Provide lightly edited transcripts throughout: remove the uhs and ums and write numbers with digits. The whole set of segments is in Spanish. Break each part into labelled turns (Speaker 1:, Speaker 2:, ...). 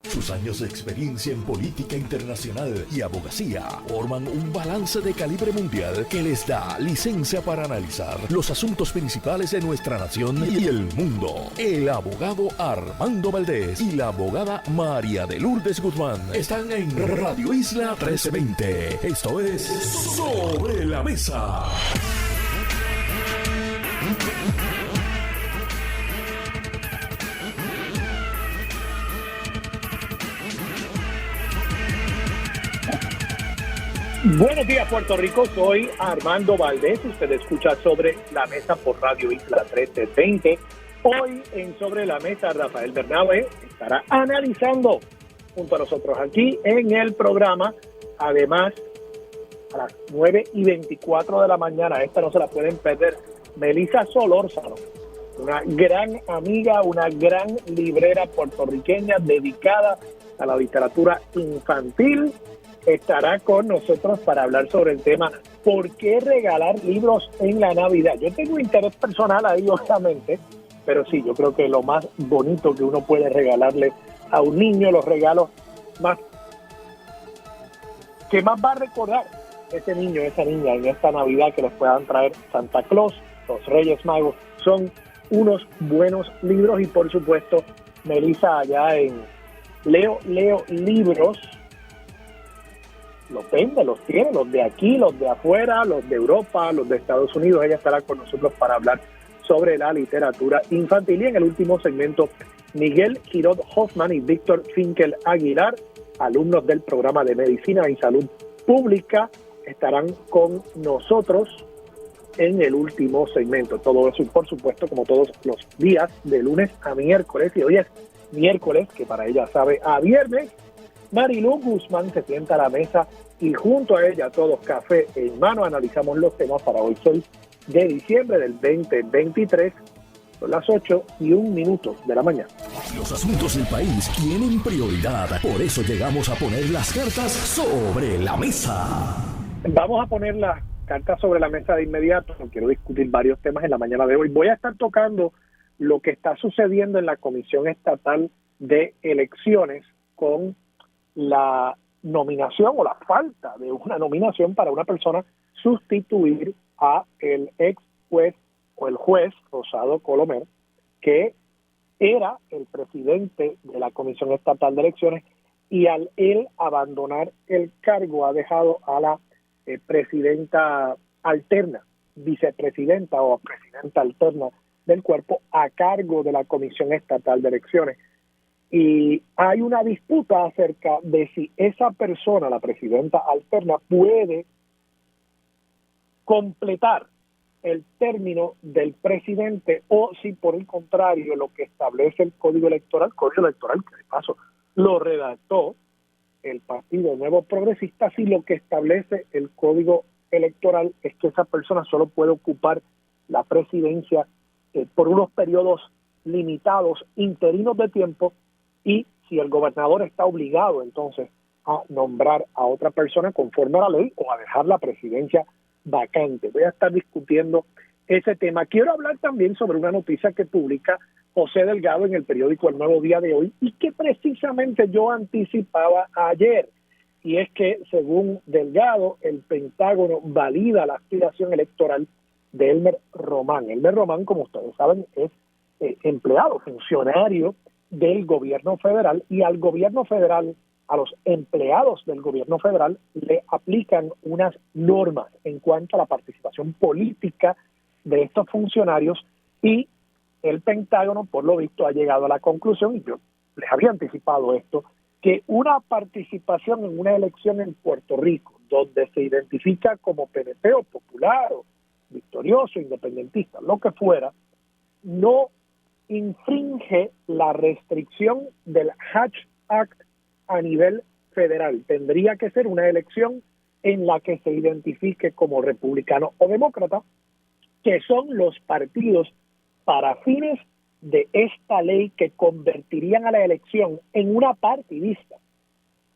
Speaker 1: Sus años de experiencia en política internacional y abogacía forman un balance de calibre mundial que les da licencia para analizar los asuntos principales de nuestra nación y el mundo. El abogado Armando Valdés y la abogada María de Lourdes Guzmán están en Radio Isla 1320. Esto es Sobre la Mesa.
Speaker 2: Buenos días, Puerto Rico. Soy Armando Valdés. Usted escucha Sobre la Mesa por Radio Isla 1320. Hoy en Sobre la Mesa, Rafael Bernabe estará analizando junto a nosotros aquí en el programa. Además, a las 9:24 de la mañana, esta no se la pueden perder, Melissa Solórzano, una gran amiga, una gran librera puertorriqueña dedicada a la literatura infantil, estará con nosotros para hablar sobre el tema ¿por qué regalar libros en la Navidad? Yo tengo interés personal ahí, obviamente, pero sí, yo creo que lo más bonito que uno puede regalarle a un niño, los regalos más que más va a recordar ese niño, esa niña en esta Navidad que les puedan traer Santa Claus, los Reyes Magos, son unos buenos libros. Y por supuesto, Melissa allá en Leo Libros los vende, los tiene, los de aquí, los de afuera, los de Europa, los de Estados Unidos. Ella estará con nosotros para hablar sobre la literatura infantil. Y en el último segmento, Miguel Girod Hoffman y Víctor Finkel Aguilar, alumnos del programa de Medicina y Salud Pública, estarán con nosotros en el último segmento. Todo eso y por supuesto, como todos los días, de lunes a miércoles, y hoy es miércoles, que para ella sabe a viernes, Marilu Guzmán se sienta a la mesa y junto a ella, todos café en mano, analizamos los temas para hoy 6 de diciembre del 2023. Son las 8:01 de la mañana.
Speaker 1: Los asuntos del país tienen prioridad, por eso llegamos a poner las cartas sobre la mesa.
Speaker 2: Vamos a poner las cartas sobre la mesa de inmediato. Quiero discutir varios temas en la mañana de hoy. Voy a estar tocando lo que está sucediendo en la Comisión Estatal de Elecciones con la nominación o la falta de una nominación para una persona sustituir a el ex juez o el juez Rosado Colomer, que era el presidente de la Comisión Estatal de Elecciones, y al él abandonar el cargo ha dejado a la presidenta alterna, vicepresidenta o presidenta alterna del cuerpo a cargo de la Comisión Estatal de Elecciones. Y hay una disputa acerca de si esa persona, la presidenta alterna, puede completar el término del presidente o si por el contrario lo que establece el Código Electoral que de paso lo redactó el Partido Nuevo Progresista, si lo que establece el Código Electoral es que esa persona solo puede ocupar la presidencia por unos periodos limitados, interinos de tiempo, y si el gobernador está obligado entonces a nombrar a otra persona conforme a la ley o a dejar la presidencia vacante. Voy a estar discutiendo ese tema. Quiero hablar también sobre una noticia que publica José Delgado en el periódico El Nuevo Día de hoy y que precisamente yo anticipaba ayer, y es que según Delgado el Pentágono valida la aspiración electoral de Elmer Román. Elmer Román, como ustedes saben, es empleado, funcionario del gobierno federal, y al gobierno federal, a los empleados del gobierno federal, le aplican unas normas en cuanto a la participación política de estos funcionarios, y el Pentágono, por lo visto, ha llegado a la conclusión, y yo les había anticipado esto, que una participación en una elección en Puerto Rico, donde se identifica como PNP o popular o victorioso, independentista, lo que fuera, no infringe la restricción del Hatch Act a nivel federal. Tendría que ser una elección en la que se identifique como republicano o demócrata, que son los partidos para fines de esta ley que convertirían a la elección en una partidista.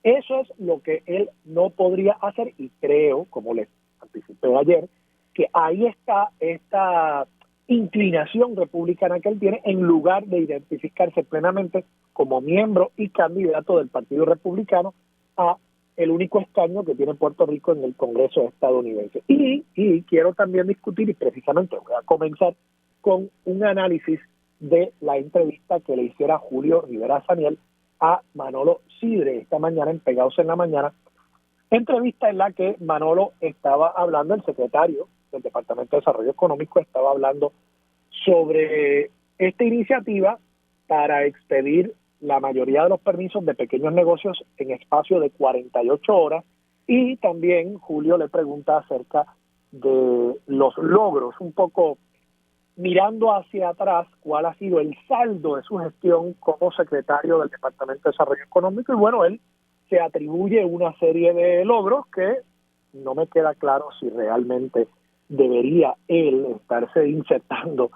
Speaker 2: Eso es lo que él no podría hacer, y creo, como les anticipé ayer, que ahí está esta inclinación republicana que él tiene, en lugar de identificarse plenamente como miembro y candidato del Partido Republicano a el único escaño que tiene Puerto Rico en el Congreso estadounidense. Y quiero también discutir, y precisamente voy a comenzar con un análisis de la entrevista que le hiciera Julio Rivera Saniel a Manolo Sidre esta mañana en Pegados en la Mañana, entrevista en la que Manolo estaba hablando, el secretario del Departamento de Desarrollo Económico estaba hablando sobre esta iniciativa para expedir la mayoría de los permisos de pequeños negocios en espacio de 48 horas, y también Julio le pregunta acerca de los logros, un poco mirando hacia atrás, cuál ha sido el saldo de su gestión como secretario del Departamento de Desarrollo Económico, y bueno, él se atribuye una serie de logros que no me queda claro si realmente debería él estarse insertando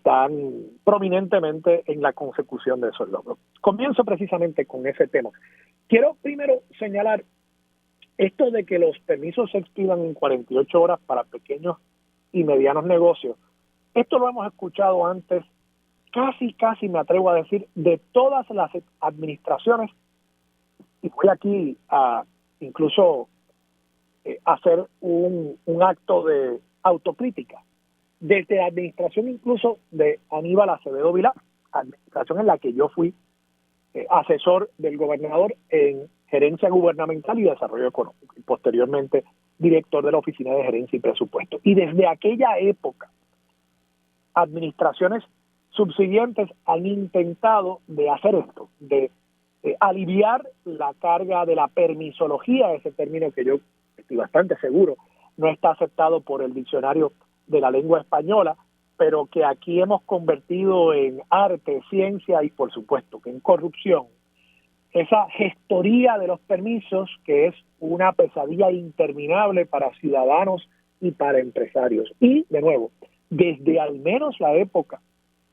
Speaker 2: tan prominentemente en la consecución de esos logros. Comienzo precisamente con ese tema. Quiero primero señalar esto de que los permisos se expidan en 48 horas para pequeños y medianos negocios. Esto lo hemos escuchado antes, casi me atrevo a decir, de todas las administraciones, y voy aquí a incluso hacer un acto de autocrítica. Desde la administración incluso de Aníbal Acevedo Vilá, administración en la que yo fui asesor del gobernador en gerencia gubernamental y desarrollo económico, y posteriormente director de la Oficina de Gerencia y Presupuesto. Y desde aquella época, administraciones subsiguientes han intentado de hacer esto, de aliviar la carga de la permisología, ese término que yo estoy bastante seguro no está aceptado por el diccionario de la lengua española, pero que aquí hemos convertido en arte, ciencia y por supuesto que en corrupción. Esa gestoría de los permisos, que es una pesadilla interminable para ciudadanos y para empresarios. Y, de nuevo, desde al menos la época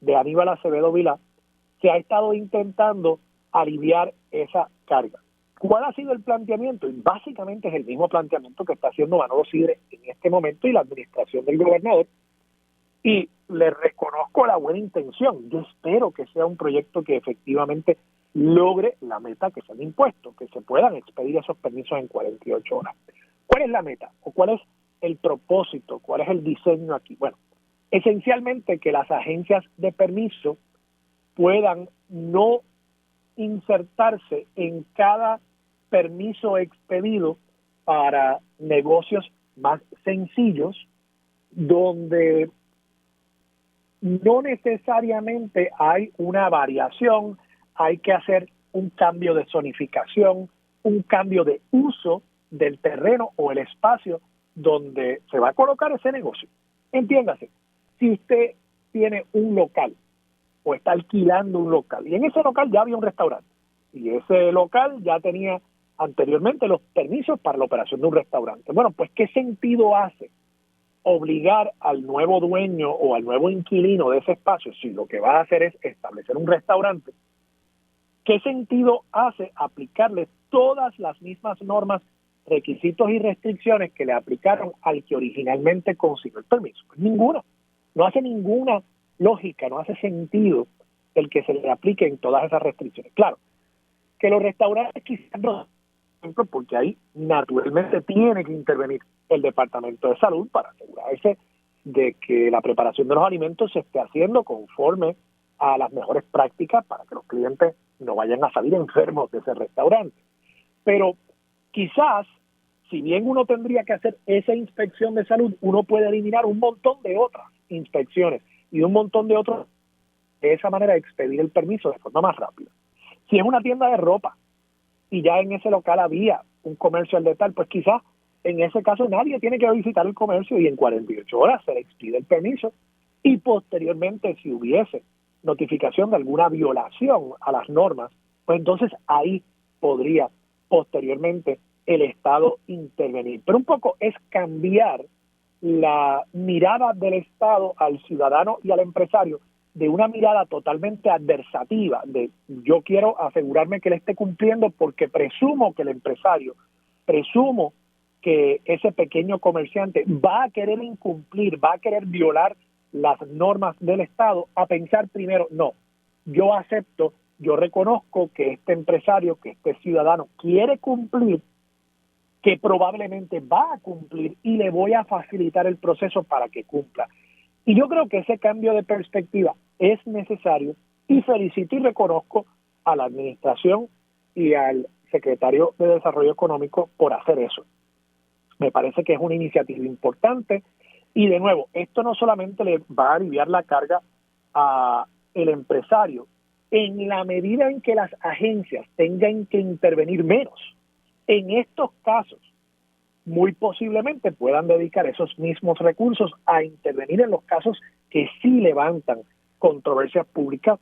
Speaker 2: de Aníbal Acevedo Vilá, se ha estado intentando aliviar esa carga. ¿Cuál ha sido el planteamiento? Y básicamente es el mismo planteamiento que está haciendo Manolo Sidre en este momento y la administración del gobernador. Y le reconozco la buena intención. Yo espero que sea un proyecto que efectivamente logre la meta que se han impuesto, que se puedan expedir esos permisos en 48 horas. ¿Cuál es la meta? ¿O cuál es el propósito? ¿Cuál es el diseño aquí? Bueno, esencialmente que las agencias de permiso puedan no insertarse en cada permiso expedido para negocios más sencillos, donde no necesariamente hay una variación, hay que hacer un cambio de zonificación, un cambio de uso del terreno o el espacio donde se va a colocar ese negocio. Entiéndase, si usted tiene un local o está alquilando un local y en ese local ya había un restaurante y ese local ya tenía anteriormente los permisos para la operación de un restaurante. Bueno, pues ¿qué sentido hace obligar al nuevo dueño o al nuevo inquilino de ese espacio, si lo que va a hacer es establecer un restaurante? ¿Qué sentido hace aplicarle todas las mismas normas, requisitos y restricciones que le aplicaron al que originalmente consiguió el permiso? Pues ninguna. No hace ninguna lógica, no hace sentido el que se le apliquen todas esas restricciones. Claro, que los restaurantes quizás no, porque ahí naturalmente tiene que intervenir el Departamento de Salud para asegurarse de que la preparación de los alimentos se esté haciendo conforme a las mejores prácticas para que los clientes no vayan a salir enfermos de ese restaurante. Pero quizás, si bien uno tendría que hacer esa inspección de salud, uno puede eliminar un montón de otras inspecciones y un montón de otros, de esa manera expedir el permiso de forma más rápida. Si es una tienda de ropa y ya en ese local había un comercio al detalle, pues quizás en ese caso nadie tiene que visitar el comercio y en 48 horas se le expide el permiso, y posteriormente si hubiese notificación de alguna violación a las normas, pues entonces ahí podría posteriormente el Estado intervenir. Pero un poco es cambiar la mirada del Estado al ciudadano y al empresario de una mirada totalmente adversativa, de yo quiero asegurarme que él esté cumpliendo porque presumo que el empresario, presumo que ese pequeño comerciante va a querer incumplir, va a querer violar las normas del Estado, a pensar primero, no, yo acepto yo reconozco que este empresario, que este ciudadano quiere cumplir, que probablemente va a cumplir y le voy a facilitar el proceso para que cumpla. Y yo creo que ese cambio de perspectiva es necesario y felicito y reconozco a la administración y al secretario de Desarrollo Económico por hacer eso. Me parece que es una iniciativa importante y de nuevo, esto no solamente le va a aliviar la carga a el empresario, en la medida en que las agencias tengan que intervenir menos. En estos casos, muy posiblemente puedan dedicar esos mismos recursos a intervenir en los casos que sí levantan controversias públicas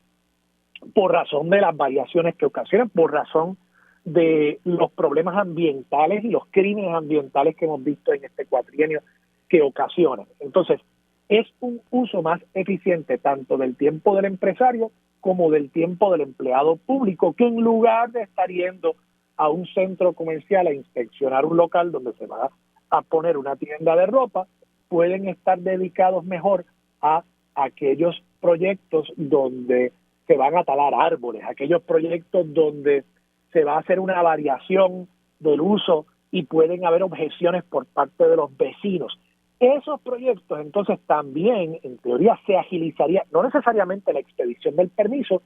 Speaker 2: por razón de las variaciones que ocasionan, por razón de los problemas ambientales y los crímenes ambientales que hemos visto en este cuatrienio que ocasionan. Entonces, es un uso más eficiente tanto del tiempo del empresario como del tiempo del empleado público, que en lugar de estar yendo a un centro comercial a inspeccionar un local donde se va a poner una tienda de ropa, pueden estar dedicados mejor a aquellos proyectos donde se van a talar árboles, aquellos proyectos donde se va a hacer una variación del uso y pueden haber objeciones por parte de los vecinos. Esos proyectos entonces también, en teoría, se agilizaría, no necesariamente la expedición del permiso,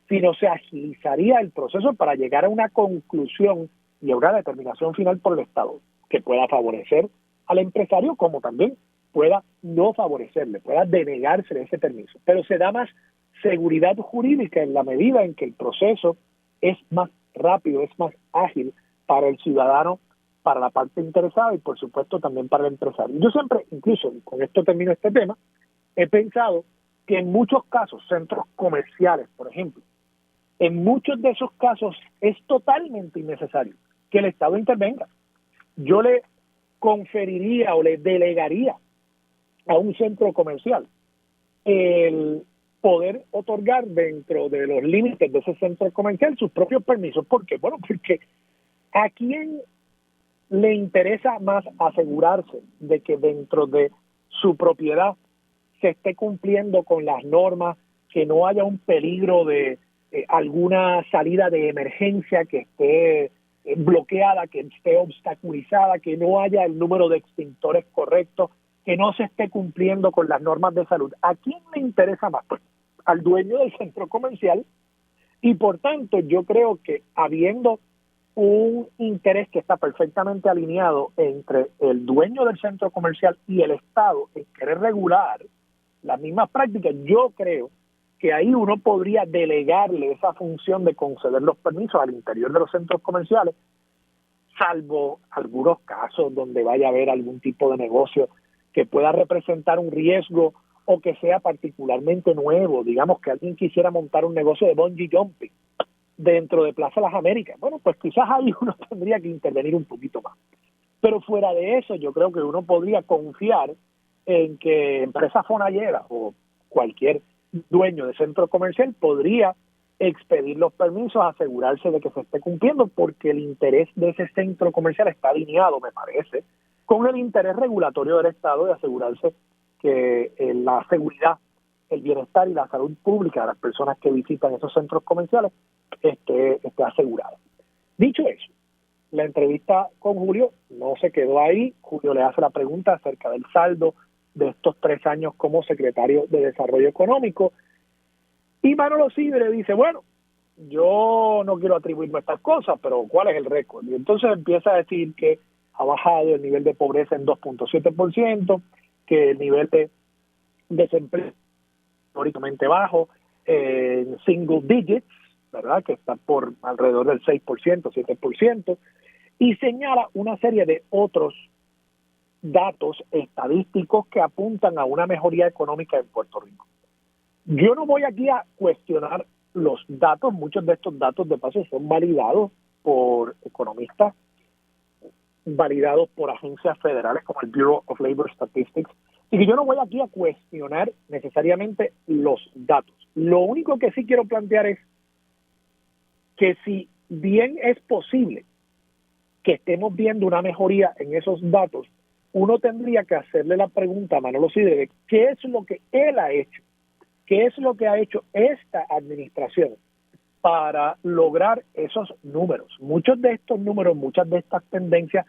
Speaker 2: sino se agilizaría el proceso para llegar a una conclusión y a una determinación final por el Estado, que pueda favorecer al empresario como también pueda no favorecerle, pueda denegarse ese permiso. Pero se da más seguridad jurídica en la medida en que el proceso es más rápido, es más ágil para el ciudadano, para la parte interesada y por supuesto también para el empresario. Yo siempre, incluso con esto termino este tema, he pensado que en muchos casos, centros comerciales, por ejemplo, en muchos de esos casos es totalmente innecesario que el Estado intervenga. Yo le conferiría o le delegaría a un centro comercial el poder otorgar dentro de los límites de ese centro comercial sus propios permisos. ¿Por qué? Bueno, porque ¿a quién le interesa más asegurarse de que dentro de su propiedad se esté cumpliendo con las normas, que no haya un peligro de alguna salida de emergencia que esté bloqueada, que esté obstaculizada, que no haya el número de extintores correctos, que no se esté cumpliendo con las normas de salud? ¿A quién le interesa más? Pues al dueño del centro comercial, y por tanto yo creo que habiendo un interés que está perfectamente alineado entre el dueño del centro comercial y el Estado en querer regular las mismas prácticas, yo creo que ahí uno podría delegarle esa función de conceder los permisos al interior de los centros comerciales, salvo algunos casos donde vaya a haber algún tipo de negocio que pueda representar un riesgo o que sea particularmente nuevo. Digamos que alguien quisiera montar un negocio de bungee jumping dentro de Plaza Las Américas. Bueno, pues quizás ahí uno tendría que intervenir un poquito más. Pero fuera de eso, yo creo que uno podría confiar en que empresa fonallera o cualquier dueño de centro comercial podría expedir los permisos, asegurarse de que se esté cumpliendo, porque el interés de ese centro comercial está alineado, me parece, con el interés regulatorio del Estado de asegurarse que la seguridad, el bienestar y la salud pública de las personas que visitan esos centros comerciales esté asegurada. Dicho eso, la entrevista con Julio no se quedó ahí. Julio le hace la pregunta acerca del saldo de estos 3 años como secretario de Desarrollo Económico, y Manolo Sidre dice, bueno, yo no quiero atribuirme a estas cosas, pero ¿cuál es el récord? Y entonces empieza a decir que ha bajado el nivel de pobreza en 2.7%, que el nivel de desempleo históricamente bajo, en single digits, ¿verdad? Que está por alrededor del 6%, 7%, y señala una serie de otros datos estadísticos que apuntan a una mejoría económica en Puerto Rico. Yo no voy aquí a cuestionar los datos, muchos de estos datos de paso son validados por economistas, validados por agencias federales como el Bureau of Labor Statistics, y que yo no voy aquí a cuestionar necesariamente los datos. Lo único que sí quiero plantear es que si bien es posible que estemos viendo una mejoría en esos datos, uno tendría que hacerle la pregunta a Manolo Sidre de qué es lo que él ha hecho, qué es lo que ha hecho esta administración para lograr esos números. Muchos de estos números, muchas de estas tendencias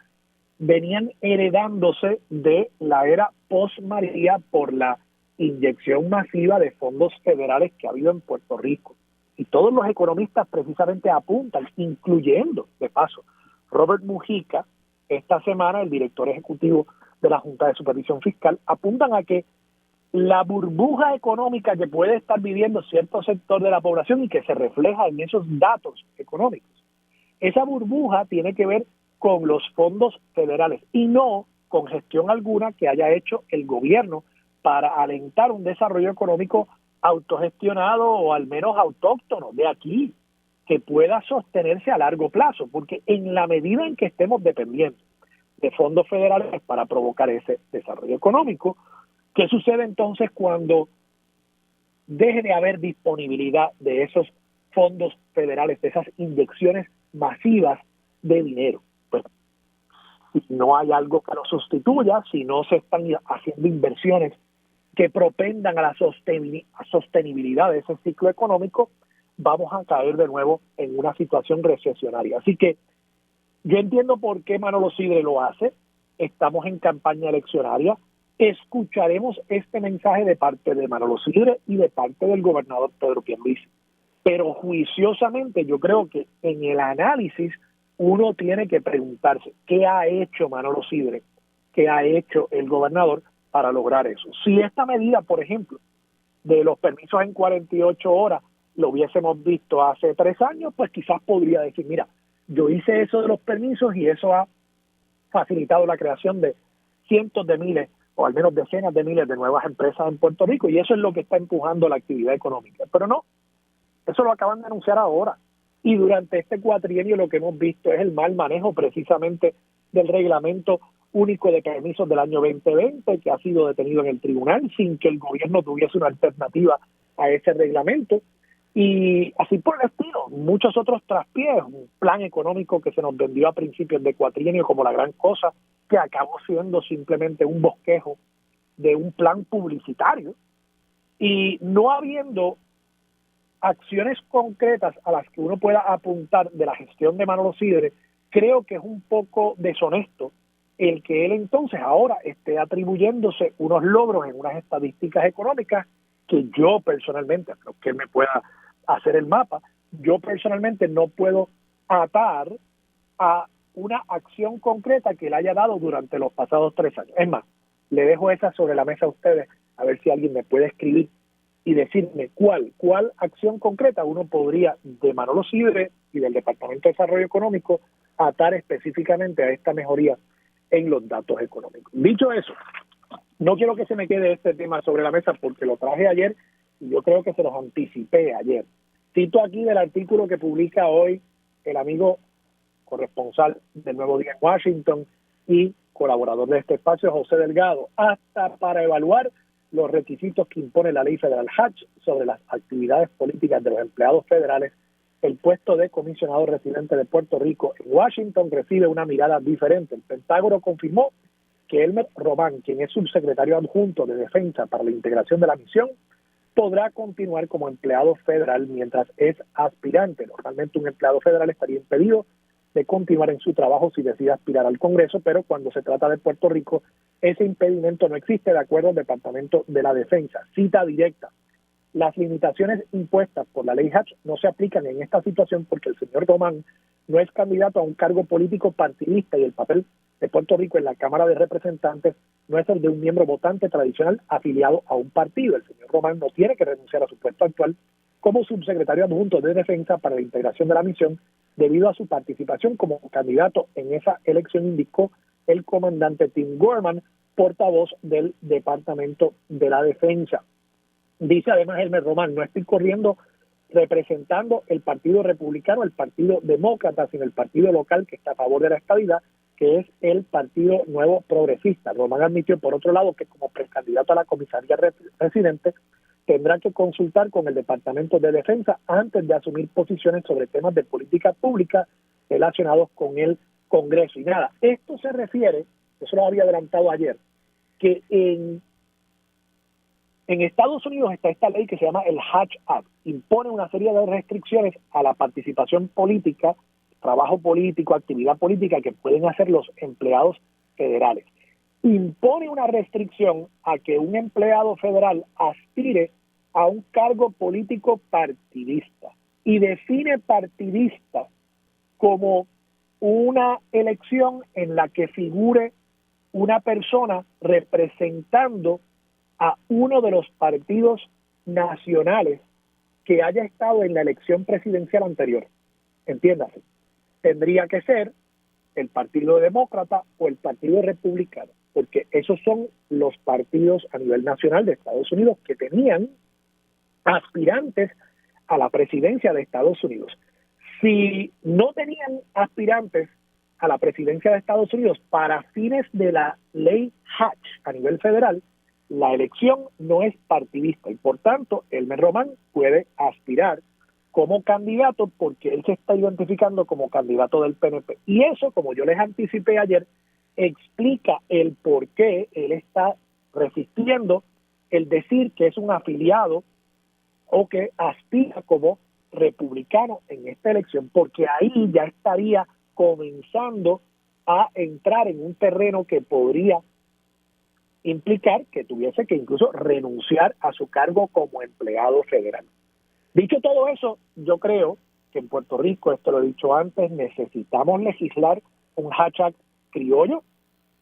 Speaker 2: venían heredándose de la era post-María por la inyección masiva de fondos federales que ha habido en Puerto Rico. Y todos los economistas precisamente apuntan, incluyendo, de paso, Robert Mujica, esta semana el director ejecutivo de la Junta de Supervisión Fiscal, apuntan a que la burbuja económica que puede estar viviendo cierto sector de la población y que se refleja en esos datos económicos, esa burbuja tiene que ver con los fondos federales y no con gestión alguna que haya hecho el gobierno para alentar un desarrollo económico autogestionado o al menos autóctono de aquí, que pueda sostenerse a largo plazo, porque en la medida en que estemos dependiendo de fondos federales para provocar ese desarrollo económico, ¿qué sucede entonces cuando deje de haber disponibilidad de esos fondos federales, de esas inyecciones masivas de dinero? Pues si no hay algo que lo sustituya, si no se están haciendo inversiones que propendan a la sostenibilidad de ese ciclo económico, vamos a caer de nuevo en una situación recesionaria. Así que yo entiendo por qué Manolo Sidre lo hace. Estamos en campaña eleccionaria. Escucharemos este mensaje de parte de Manolo Sidre y de parte del gobernador Pedro Pierluisi. Pero juiciosamente yo creo que en el análisis uno tiene que preguntarse qué ha hecho Manolo Sidre, qué ha hecho el gobernador para lograr eso. Si esta medida, por ejemplo, de los permisos en 48 horas lo hubiésemos visto hace 3 años, pues quizás podría decir, mira, yo hice eso de los permisos y eso ha facilitado la creación de cientos de miles o al menos decenas de miles de nuevas empresas en Puerto Rico y eso es lo que está empujando la actividad económica. Pero no, eso lo acaban de anunciar ahora. Y durante este cuatrienio lo que hemos visto es el mal manejo precisamente del reglamento único de permisos del año 2020 que ha sido detenido en el tribunal sin que el gobierno tuviese una alternativa a ese reglamento. Y así por el estilo, muchos otros traspiés, un plan económico que se nos vendió a principios de cuatrienio como la gran cosa, que acabó siendo simplemente un bosquejo de un plan publicitario, y no habiendo acciones concretas a las que uno pueda apuntar de la gestión de Manolo Sidre, creo que es un poco deshonesto el que él entonces ahora esté atribuyéndose unos logros en unas estadísticas económicas que yo personalmente, a menos que él me pueda hacer el mapa, yo personalmente no puedo atar a una acción concreta que le haya dado durante los pasados 3 años. Es más, le dejo esa sobre la mesa a ustedes, a ver si alguien me puede escribir y decirme cuál acción concreta uno podría de Manolo Sidre y del Departamento de Desarrollo Económico atar específicamente a esta mejoría en los datos económicos. Dicho eso, no quiero que se me quede este tema sobre la mesa porque lo traje ayer y yo creo que se los anticipé ayer. Cito aquí del artículo que publica hoy el amigo corresponsal del Nuevo Día en Washington y colaborador de este espacio, José Delgado, hasta para evaluar los requisitos que impone la ley federal Hatch sobre las actividades políticas de los empleados federales, el puesto de comisionado residente de Puerto Rico en Washington recibe una mirada diferente. El Pentágono confirmó que Elmer Román, quien es subsecretario adjunto de Defensa para la integración de la misión, podrá continuar como empleado federal mientras es aspirante. Normalmente un empleado federal estaría impedido de continuar en su trabajo si decide aspirar al Congreso, pero cuando se trata de Puerto Rico, ese impedimento no existe de acuerdo al Departamento de la Defensa. Cita directa. Las limitaciones impuestas por la ley Hatch no se aplican en esta situación porque el señor Román no es candidato a un cargo político partidista y el papel de Puerto Rico en la Cámara de Representantes no es el de un miembro votante tradicional afiliado a un partido. El señor Román no tiene que renunciar a su puesto actual como subsecretario adjunto de Defensa para la integración de la misión debido a su participación como candidato en esa elección, indicó el comandante Tim Gorman, portavoz del Departamento de la Defensa. Dice además Elmer Román, no estoy corriendo representando el Partido Republicano, el Partido Demócrata, sino el partido local que está a favor de la estadidad, que es el Partido Nuevo Progresista. Román admitió, por otro lado, que como precandidato a la comisaría residente tendrá que consultar con el Departamento de Defensa antes de asumir posiciones sobre temas de política pública relacionados con el Congreso. Y nada, esto se refiere, eso lo había adelantado ayer, que en En Estados Unidos está esta ley que se llama el Hatch Act. Impone una serie de restricciones a la participación política, trabajo político, actividad política que pueden hacer los empleados federales. Impone una restricción a que un empleado federal aspire a un cargo político partidista y define partidista como una elección en la que figure una persona representando a uno de los partidos nacionales que haya estado en la elección presidencial anterior. Entiéndase, tendría que ser el Partido Demócrata o el Partido Republicano, porque esos son los partidos a nivel nacional de Estados Unidos que tenían aspirantes a la presidencia de Estados Unidos. Si no tenían aspirantes a la presidencia de Estados Unidos para fines de la ley Hatch a nivel federal, la elección no es partidista y por tanto Elmer Román puede aspirar como candidato porque él se está identificando como candidato del PNP. Y eso, como yo les anticipé ayer, explica el por qué él está resistiendo el decir que es un afiliado o que aspira como republicano en esta elección, porque ahí ya estaría comenzando a entrar en un terreno que podría implicar que tuviese que incluso renunciar a su cargo como empleado federal. Dicho todo eso, yo creo que en Puerto Rico, esto lo he dicho antes, necesitamos legislar un Hatch Act criollo.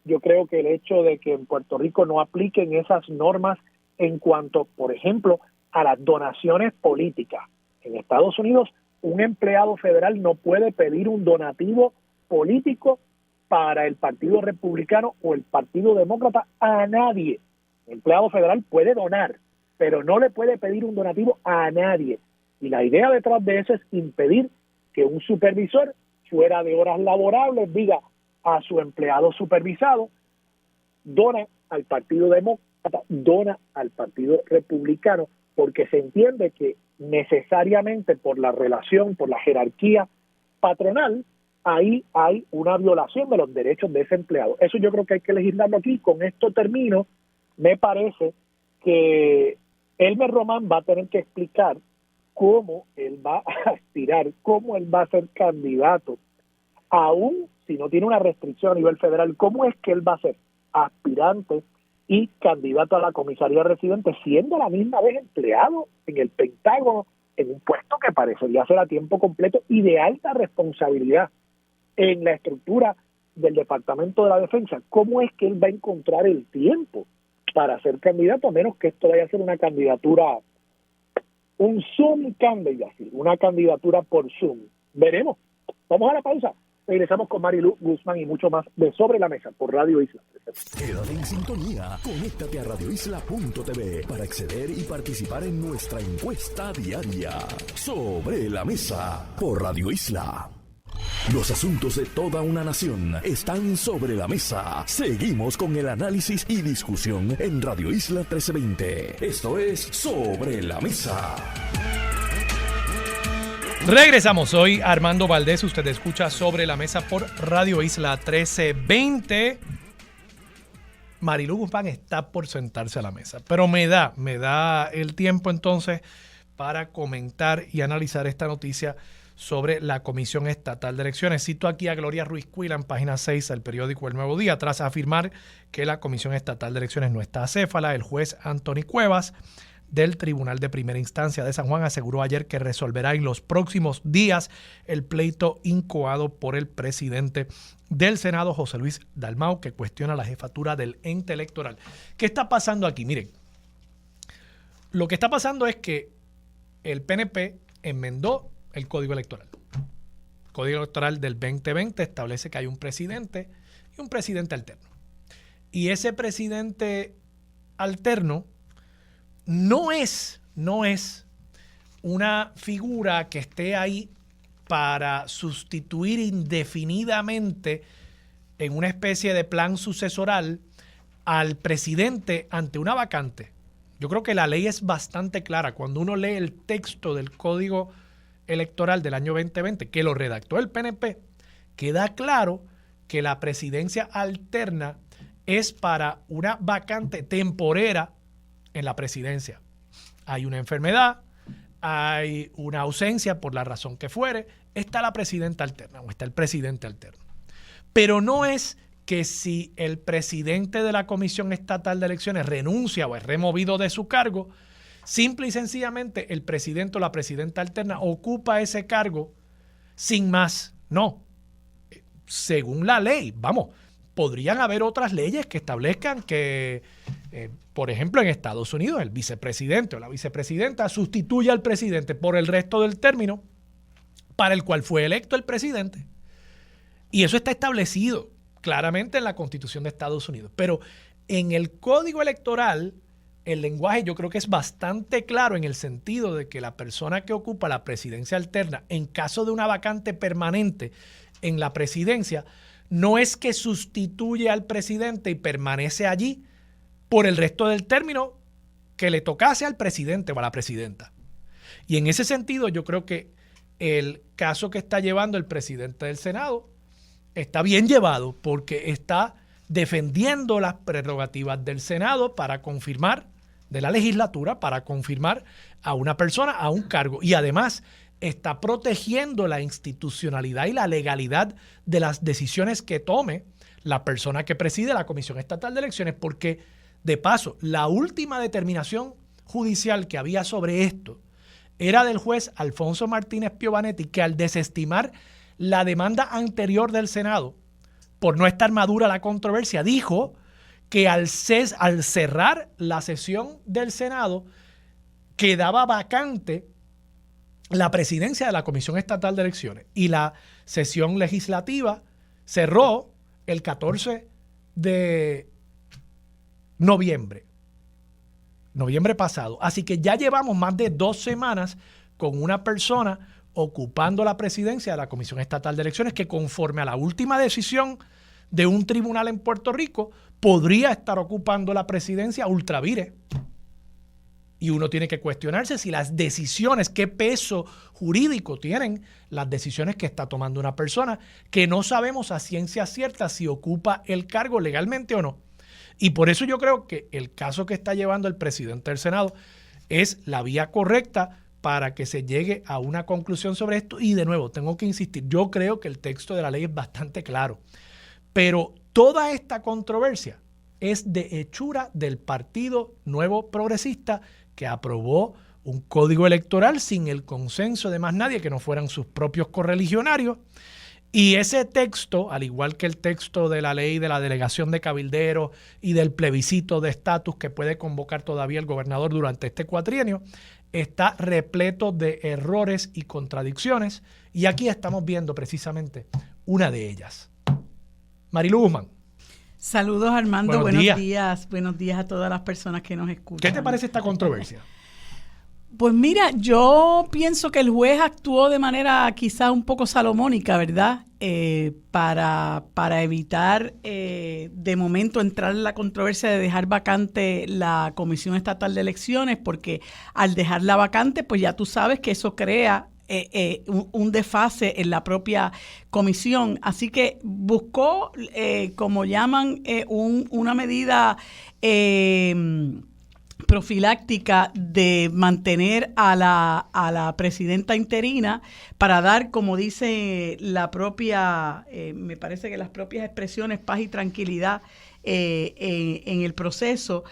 Speaker 2: Yo creo que el hecho de que en Puerto Rico no apliquen esas normas en cuanto, por ejemplo, a las donaciones políticas. En Estados Unidos, un empleado federal no puede pedir un donativo político para el Partido Republicano o el Partido Demócrata a nadie. El empleado federal puede donar, pero no le puede pedir un donativo a nadie. Y la idea detrás de eso es impedir que un supervisor, fuera de horas laborables, diga a su empleado supervisado, dona al Partido Demócrata, dona al Partido Republicano, porque se entiende que necesariamente por la relación, por la jerarquía patronal, ahí hay una violación de los derechos de ese empleado. Eso yo creo que hay que legislarlo aquí. Con esto termino. Me parece que Elmer Román va a tener que explicar cómo él va a aspirar, cómo él va a ser candidato, aún si no tiene una restricción a nivel federal, cómo es que él va a ser aspirante y candidato a la comisaría residente, siendo a la misma vez empleado en el Pentágono, en un puesto que parecería ser a tiempo completo y de alta responsabilidad en la estructura del Departamento de la Defensa. ¿Cómo es que él va a encontrar el tiempo para ser candidato, a menos que esto vaya a ser una candidatura, un Zoom candidacy, una candidatura por Zoom? Veremos. Vamos a la pausa. Regresamos con Marilu Guzmán y mucho más de Sobre la Mesa por Radio Isla.
Speaker 1: Quédate en sintonía. Conéctate a radioisla.tv para acceder y participar en nuestra encuesta diaria. Sobre la Mesa por Radio Isla. Los asuntos de toda una nación están sobre la mesa. Seguimos con el análisis y discusión en Radio Isla 1320. Esto es Sobre la Mesa.
Speaker 3: Regresamos, soy Armando Valdés, usted escucha Sobre la Mesa por Radio Isla 1320. Marilu Guzmán está por sentarse a la mesa, pero me da el tiempo entonces para comentar y analizar esta noticia sobre la Comisión Estatal de Elecciones. Cito aquí a Gloria Ruiz Cuila en página 6 del periódico El Nuevo Día, tras afirmar que la Comisión Estatal de Elecciones no está acéfala. El juez Anthony Cuevas del Tribunal de Primera Instancia de San Juan aseguró ayer que resolverá en los próximos días el pleito incoado por el presidente del Senado, José Luis Dalmau, que cuestiona la jefatura del ente electoral. ¿Qué está pasando aquí? Miren, lo que está pasando es que el PNP enmendó el Código Electoral. El Código Electoral del 2020 establece que hay un presidente y un presidente alterno. Y ese presidente alterno no es una figura que esté ahí para sustituir indefinidamente en una especie de plan sucesoral al presidente ante una vacante. Yo creo que la ley es bastante clara. Cuando uno lee el texto del Código Electoral del año 2020, que lo redactó el PNP, queda claro que la presidencia alterna es para una vacante temporera en la presidencia. Hay una enfermedad, hay una ausencia por la razón que fuere, está la presidenta alterna o está el presidente alterno. Pero no es que si el presidente de la Comisión Estatal de Elecciones renuncia o es removido de su cargo, simple y sencillamente el presidente o la presidenta alterna ocupa ese cargo sin más. No. Según la ley, podrían haber otras leyes que establezcan que, por ejemplo, en Estados Unidos, el vicepresidente o la vicepresidenta sustituye al presidente por el resto del término para el cual fue electo el presidente. Y eso está establecido claramente en la Constitución de Estados Unidos. Pero en el Código Electoral, el lenguaje yo creo que es bastante claro en el sentido de que la persona que ocupa la presidencia alterna, en caso de una vacante permanente en la presidencia, no es que sustituye al presidente y permanece allí por el resto del término que le tocase al presidente o a la presidenta. Y en ese sentido yo creo que el caso que está llevando el presidente del Senado está bien llevado porque está defendiendo las prerrogativas del Senado para confirmar, de la legislatura, para confirmar a una persona a un cargo. Y además está protegiendo la institucionalidad y la legalidad de las decisiones que tome la persona que preside la Comisión Estatal de Elecciones, porque, de paso, la última determinación judicial que había sobre esto era del juez Alfonso Martínez Piovanetti, que al desestimar la demanda anterior del Senado, por no estar madura la controversia, dijo que al cerrar la sesión del Senado quedaba vacante la presidencia de la Comisión Estatal de Elecciones y la sesión legislativa cerró el 14 de noviembre pasado. Así que ya llevamos más de 2 semanas con una persona ocupando la presidencia de la Comisión Estatal de Elecciones que, conforme a la última decisión de un tribunal en Puerto Rico, podría estar ocupando la presidencia ultra vires. Y uno tiene que cuestionarse si las decisiones, qué peso jurídico tienen las decisiones que está tomando una persona que no sabemos a ciencia cierta si ocupa el cargo legalmente o no. Y por eso yo creo que el caso que está llevando el presidente del Senado es la vía correcta para que se llegue a una conclusión sobre esto. Y de nuevo, tengo que insistir, yo creo que el texto de la ley es bastante claro. Pero toda esta controversia es de hechura del Partido Nuevo Progresista, que aprobó un código electoral sin el consenso de más nadie que no fueran sus propios correligionarios. Y ese texto, al igual que el texto de la ley de la delegación de cabilderos y del plebiscito de estatus que puede convocar todavía el gobernador durante este cuatrienio, está repleto de errores y contradicciones. Y aquí estamos viendo precisamente una de ellas. Marilu Guzmán.
Speaker 4: Saludos, Armando. Buenos días. Buenos días a todas las personas que nos escuchan.
Speaker 3: ¿Qué te parece esta controversia?
Speaker 4: Pues mira, yo pienso que el juez actuó de manera quizá un poco salomónica, ¿verdad? Para evitar de momento entrar en la controversia de dejar vacante la Comisión Estatal de Elecciones, porque al dejarla vacante, pues ya tú sabes que eso crea un desfase en la propia comisión. Así que buscó, como llaman, una medida profiláctica de mantener a la presidenta interina para dar, como dice la propia, me parece que las propias expresiones, paz y tranquilidad en el proceso.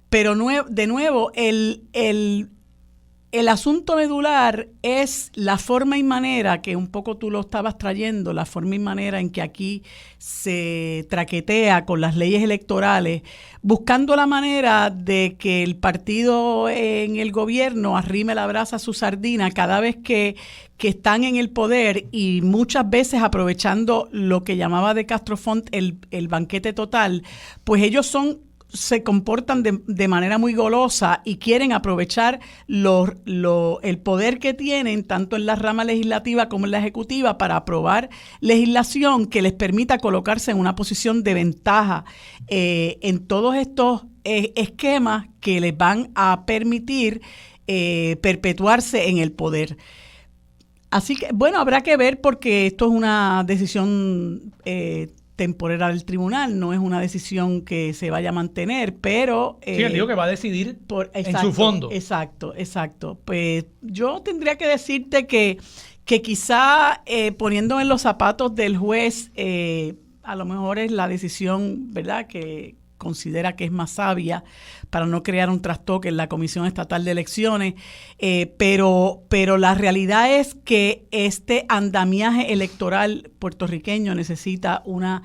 Speaker 4: Pero de nuevo, el asunto medular es la forma y manera, que un poco tú lo estabas trayendo, la forma y manera en que aquí se traquetea con las leyes electorales, buscando la manera de que el partido en el gobierno arrime la brasa a su sardina cada vez que están en el poder, y muchas veces aprovechando lo que llamaba de Castrofont el banquete total, pues ellos se comportan de manera muy golosa y quieren aprovechar el poder que tienen tanto en la rama legislativa como en la ejecutiva para aprobar legislación que les permita colocarse en una posición de ventaja en todos estos esquemas que les van a permitir perpetuarse en el poder. Así que, bueno, habrá que ver, porque esto es una decisión temporera del tribunal, no es una decisión que se vaya a mantener, pero...
Speaker 3: sí, él dijo que va a decidir en su fondo.
Speaker 4: Exacto. Pues yo tendría que decirte que quizá poniendo en los zapatos del juez, a lo mejor es la decisión, ¿verdad?, que considera que es más sabia para no crear un trastoque en la Comisión Estatal de Elecciones, pero la realidad es que este andamiaje electoral puertorriqueño necesita una...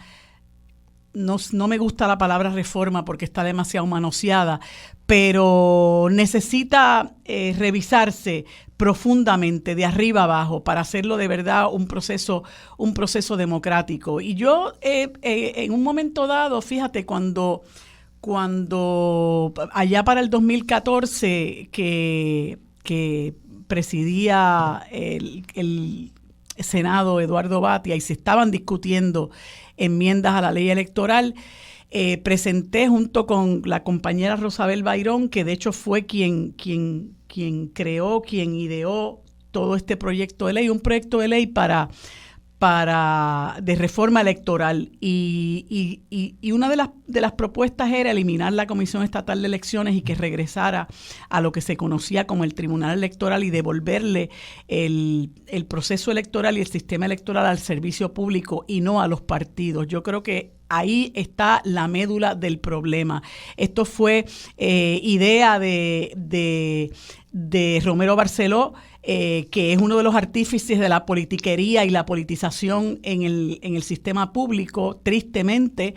Speaker 4: No me gusta la palabra reforma porque está demasiado manoseada, pero necesita revisarse profundamente de arriba abajo para hacerlo de verdad un proceso democrático. Y yo en un momento dado, fíjate, cuando allá para el 2014 que presidía el Senado Eduardo Batia y se estaban discutiendo enmiendas a la ley electoral, presenté junto con la compañera Rosabel Bayrón, que de hecho fue quien creó, quien ideó todo este proyecto de ley, un proyecto de ley de reforma electoral, y una de las propuestas era eliminar la Comisión Estatal de Elecciones y que regresara a lo que se conocía como el Tribunal Electoral y devolverle el proceso electoral y el sistema electoral al servicio público y no a los partidos. Yo creo que ahí está la médula del problema. Esto fue idea de Romero Barceló, que es uno de los artífices de la politiquería y la politización en el sistema público, tristemente,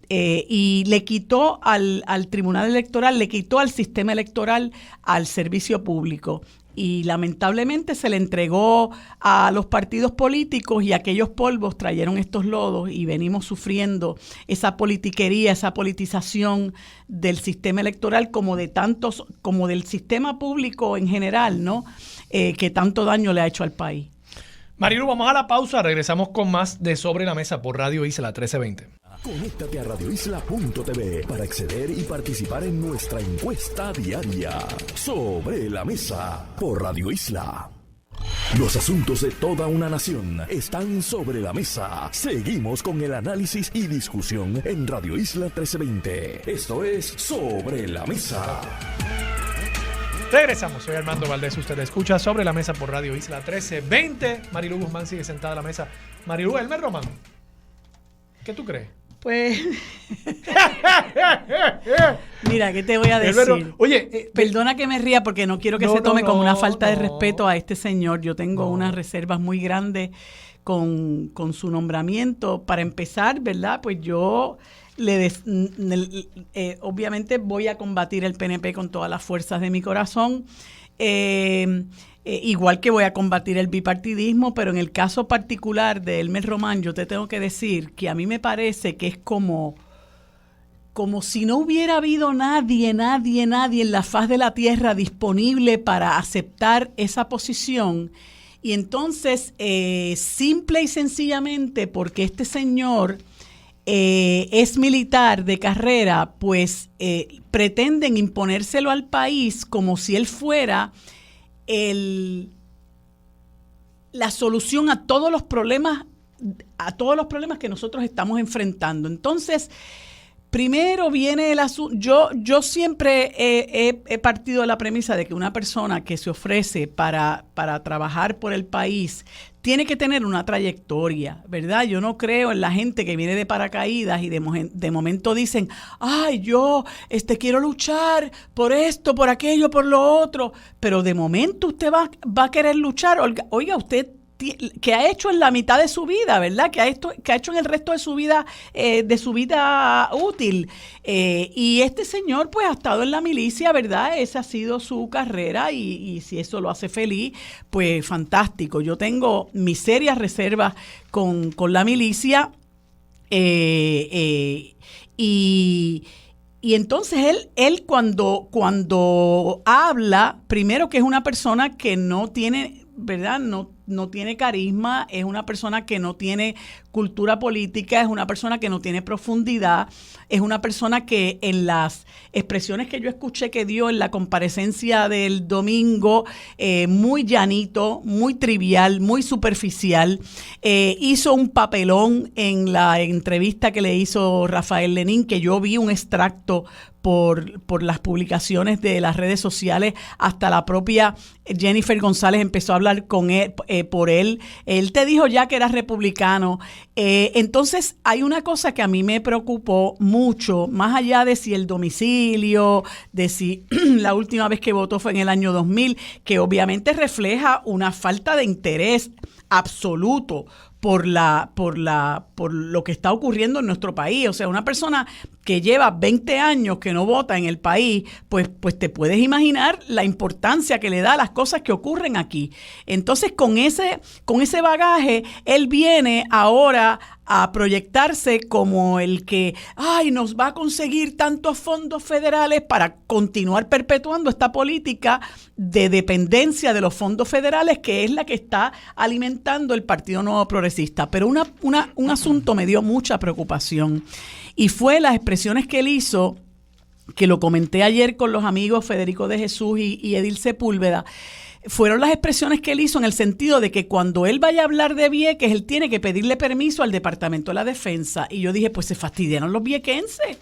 Speaker 4: y le quitó al Tribunal Electoral, le quitó al sistema electoral al servicio público. Y lamentablemente se le entregó a los partidos políticos y aquellos polvos trajeron estos lodos y venimos sufriendo esa politiquería, esa politización del sistema electoral como del sistema público en general, ¿no? Que tanto daño le ha hecho al país.
Speaker 3: Marilu, vamos a la pausa, regresamos con más de Sobre la Mesa por Radio Isla 1320.
Speaker 1: Conéctate a radioisla.tv para acceder y participar en nuestra encuesta diaria. Sobre la Mesa por Radio Isla. Los asuntos de toda una nación están sobre la mesa. Seguimos con el análisis y discusión en Radio Isla 1320. Esto es Sobre la Mesa.
Speaker 3: Regresamos, soy Armando Valdés, usted escucha Sobre la Mesa por Radio Isla 1320. Marilu Guzmán sigue sentada a la mesa. Marilu, Elmer Román, ¿qué tú crees?
Speaker 4: Pues, mira, ¿qué te voy a decir?
Speaker 3: Oye,
Speaker 4: perdona que me ría porque no quiero que se tome como una falta de respeto a este señor. Yo tengo unas reservas muy grandes con su nombramiento. Para empezar, ¿verdad? Pues yo obviamente voy a combatir el PNP con todas las fuerzas de mi corazón. Igual que voy a combatir el bipartidismo, pero en el caso particular de Elmer Román, yo te tengo que decir que a mí me parece que es como si no hubiera habido nadie en la faz de la tierra disponible para aceptar esa posición. Y entonces, simple y sencillamente, porque este señor es militar de carrera, pues pretenden imponérselo al país como si él fuera la solución a todos los problemas que nosotros estamos enfrentando. Entonces, primero viene el asunto. Yo siempre he partido de la premisa de que una persona que se ofrece para trabajar por el país tiene que tener una trayectoria, ¿verdad? Yo no creo en la gente que viene de paracaídas y de momento dicen, ay, yo quiero luchar por esto, por aquello, por lo otro, pero de momento usted va a querer luchar. Oiga, usted que ha hecho en la mitad de su vida, ¿verdad? Que ha hecho en el resto de su vida útil. Y este señor, pues, ha estado en la milicia, ¿verdad? Esa ha sido su carrera y si eso lo hace feliz, pues, fantástico. Yo tengo mis serias reservas con la milicia y entonces él cuando habla, primero que es una persona que no tiene, ¿verdad? No tiene carisma, es una persona que no tiene cultura política, es una persona que no tiene profundidad, es una persona que en las expresiones que yo escuché que dio en la comparecencia del domingo, muy llanito, muy trivial, muy superficial, hizo un papelón en la entrevista que le hizo Rafael Lenín, que yo vi un extracto por las publicaciones de las redes sociales, hasta la propia Jennifer González empezó a hablar con él, por él. Él te dijo ya que era republicano. Entonces, hay una cosa que a mí me preocupó mucho, más allá de si el domicilio, de si la última vez que votó fue en el año 2000, que obviamente refleja una falta de interés absoluto por lo que está ocurriendo en nuestro país. O sea, una persona que lleva 20 años que no vota en el país, pues te puedes imaginar la importancia que le da a las cosas que ocurren aquí. Entonces, con ese bagaje, él viene ahora a proyectarse como el que, nos va a conseguir tantos fondos federales para continuar perpetuando esta política de dependencia de los fondos federales, que es la que está alimentando el Partido Nuevo Progresista. Pero un asunto me dio mucha preocupación, y fue las expresiones que él hizo, que lo comenté ayer con los amigos Federico de Jesús y Edil Sepúlveda. Fueron las expresiones que él hizo en el sentido de que cuando él vaya a hablar de Vieques, él tiene que pedirle permiso al Departamento de la Defensa. Y yo dije, pues se fastidiaron los viequenses.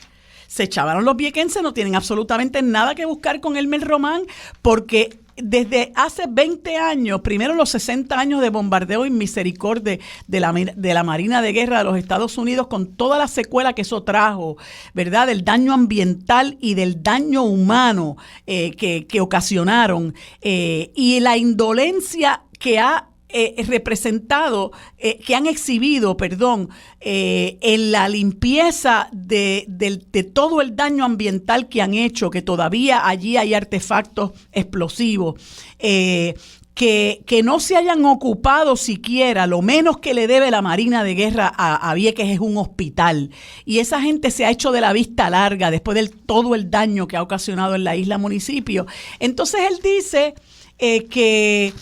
Speaker 4: Se echaron los viequenses, no tienen absolutamente nada que buscar con Elmer Román, porque desde hace 20 años, primero los 60 años de bombardeo y misericordia de la Marina de Guerra de los Estados Unidos, con toda la secuela que eso trajo, ¿verdad? Del daño ambiental y del daño humano que ocasionaron, y la indolencia que ha representado, que han exhibido, en la limpieza de todo el daño ambiental que han hecho, que todavía allí hay artefactos explosivos, que no se hayan ocupado siquiera, lo menos que le debe la Marina de Guerra a Vieques es un hospital. Y esa gente se ha hecho de la vista larga después de todo el daño que ha ocasionado en la isla municipio. Entonces él dice que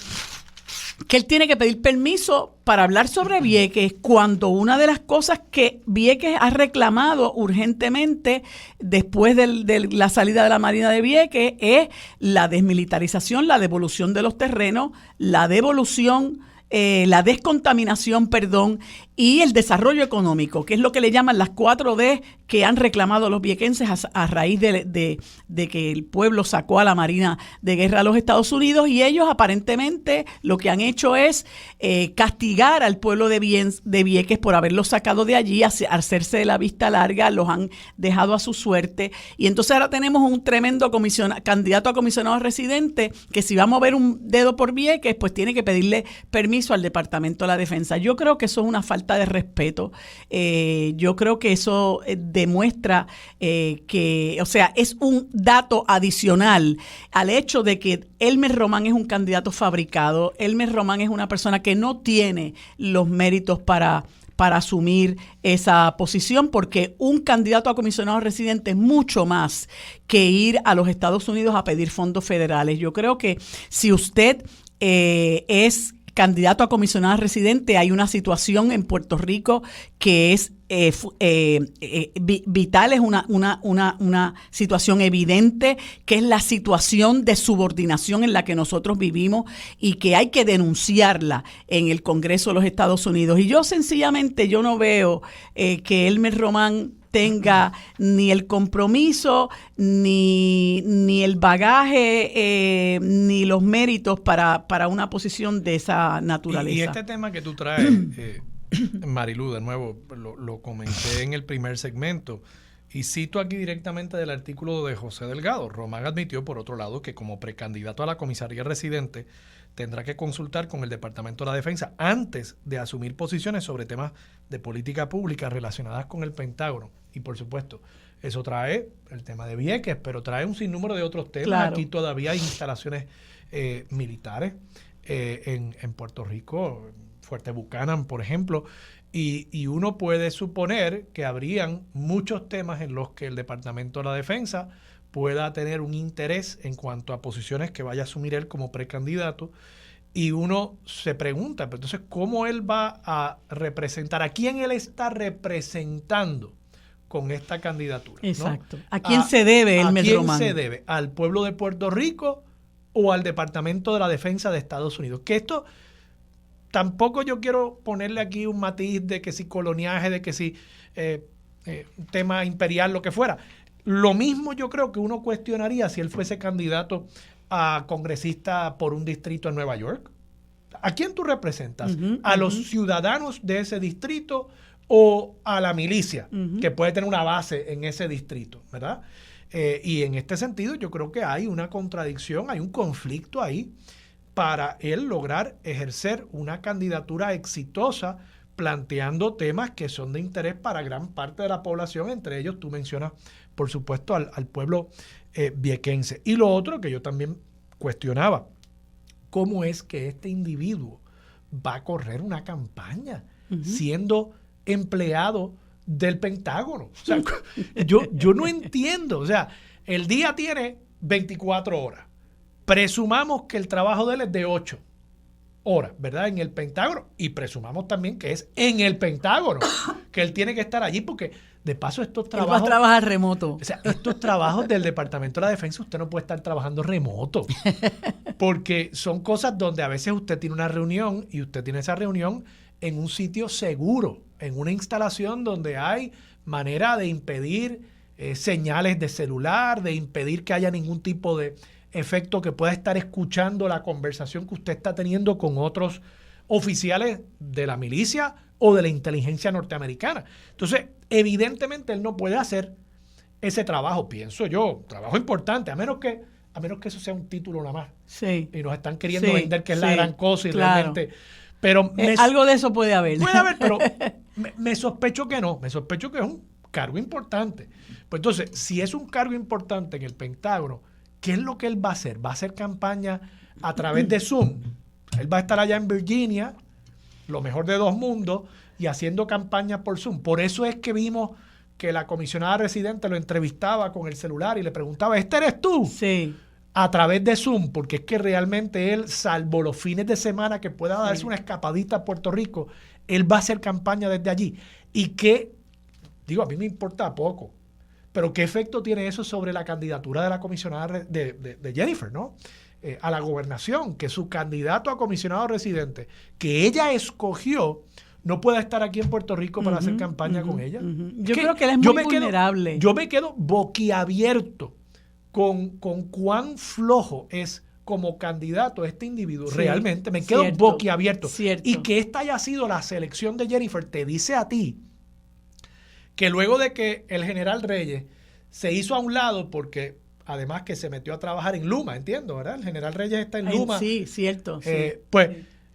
Speaker 4: él tiene que pedir permiso para hablar sobre Vieques, cuando una de las cosas que Vieques ha reclamado urgentemente después de la salida de la Marina de Vieques es la desmilitarización, la devolución de los terrenos, la descontaminación, y el desarrollo económico, que es lo que le llaman las 4D que han reclamado los viequenses a raíz de que el pueblo sacó a la Marina de Guerra a los Estados Unidos, y ellos aparentemente lo que han hecho es castigar al pueblo de Vieques por haberlos sacado de allí, hacerse de la vista larga, los han dejado a su suerte, y entonces ahora tenemos un tremendo candidato a comisionado residente que si va a mover un dedo por Vieques, pues tiene que pedirle permiso al Departamento de la Defensa. Yo creo que eso es una falta de respeto. Yo creo que eso demuestra que, o sea, es un dato adicional al hecho de que Elmer Román es un candidato fabricado. Elmer Román es una persona que no tiene los méritos para asumir esa posición, porque un candidato a comisionado residente es mucho más que ir a los Estados Unidos a pedir fondos federales. Yo creo que si usted es candidato a comisionado residente, hay una situación en Puerto Rico que es vital, es una situación evidente, que es la situación de subordinación en la que nosotros vivimos y que hay que denunciarla en el Congreso de los Estados Unidos. Y yo sencillamente no veo que Elmer Román tenga ni el compromiso, ni el bagaje, ni los méritos para una posición de esa naturaleza.
Speaker 3: Y este tema que tú traes, Marilú, de nuevo, lo comenté en el primer segmento, y cito aquí directamente del artículo de José Delgado. Román admitió, por otro lado, que como precandidato a la comisaría residente tendrá que consultar con el Departamento de la Defensa antes de asumir posiciones sobre temas de política pública relacionadas con el Pentágono. Y por supuesto, eso trae el tema de Vieques, pero trae un sinnúmero de otros temas. Claro. Aquí todavía hay instalaciones militares en Puerto Rico, Fuerte Buchanan, por ejemplo, y uno puede suponer que habrían muchos temas en los que el Departamento de la Defensa pueda tener un interés en cuanto a posiciones que vaya a asumir él como precandidato, Y uno se pregunta, pero entonces, ¿cómo él va a representar? ¿A quién él está representando con esta candidatura?
Speaker 4: Exacto. ¿No? ¿A quién se debe Elmer Román?
Speaker 3: ¿A quién se debe? ¿Al pueblo de Puerto Rico o al Departamento de la Defensa de Estados Unidos? Que esto, tampoco yo quiero ponerle aquí un matiz de que si coloniaje, de que si tema imperial, lo que fuera. Lo mismo yo creo que uno cuestionaría si él fuese candidato a congresista por un distrito en Nueva York. ¿A quién tú representas? ¿A los ciudadanos de ese distrito o a la milicia que puede tener una base en ese distrito, ¿verdad? Y en este sentido yo creo que hay una contradicción, hay un conflicto ahí para él lograr ejercer una candidatura exitosa planteando temas que son de interés para gran parte de la población, entre ellos tú mencionas, por supuesto, al pueblo viequense. Y lo otro que yo también cuestionaba, ¿cómo es que este individuo va a correr una campaña siendo empleado del Pentágono? O sea, yo no entiendo. O sea, el día tiene 24 horas. Presumamos que el trabajo de él es de 8 horas, ¿verdad? En el Pentágono. Y presumamos también que es en el Pentágono, que él tiene que estar allí porque, de paso, estos trabajos...
Speaker 4: Él va a trabajar remoto.
Speaker 3: O sea, estos trabajos del Departamento de la Defensa, usted no puede estar trabajando remoto. Porque son cosas donde a veces usted tiene una reunión y usted tiene esa reunión en un sitio seguro, en una instalación donde hay manera de impedir señales de celular, de impedir que haya ningún tipo de efecto que pueda estar escuchando la conversación que usted está teniendo con otros oficiales de la milicia o de la inteligencia norteamericana. Entonces, evidentemente él no puede hacer ese trabajo, pienso yo, trabajo importante, a menos que eso sea un título nada más.
Speaker 4: Sí.
Speaker 3: Y nos están queriendo vender que es la gran cosa y realmente... Pero
Speaker 4: algo de eso puede haber.
Speaker 3: Puede haber, pero me sospecho que no. Me sospecho que es un cargo importante. Pues entonces, si es un cargo importante en el Pentágono, ¿qué es lo que él va a hacer? ¿Va a hacer campaña a través de Zoom? Él va a estar allá en Virginia, lo mejor de dos mundos, y haciendo campaña por Zoom. Por eso es que vimos que la comisionada residente lo entrevistaba con el celular y le preguntaba, ¿este eres tú?
Speaker 4: Sí.
Speaker 3: A través de Zoom, porque es que realmente él, salvo los fines de semana que pueda darse una escapadita a Puerto Rico, él va a hacer campaña desde allí. Y que, digo, a mí me importa poco, pero ¿qué efecto tiene eso sobre la candidatura de la comisionada de Jennifer, ¿no? A la gobernación, que su candidato a comisionado residente, que ella escogió, no pueda estar aquí en Puerto Rico para hacer campaña con ella?
Speaker 4: Yo creo que él es muy vulnerable.
Speaker 3: Yo me quedo boquiabierto con cuán flojo es como candidato este individuo. Sí, realmente me quedo boquiabierto. Y que esta haya sido la selección de Jennifer te dice a ti que luego de que el general Reyes se hizo a un lado porque además que se metió a trabajar en Luma, entiendo, ¿verdad? El general Reyes está en Luma.
Speaker 4: Sí, cierto.
Speaker 3: Pues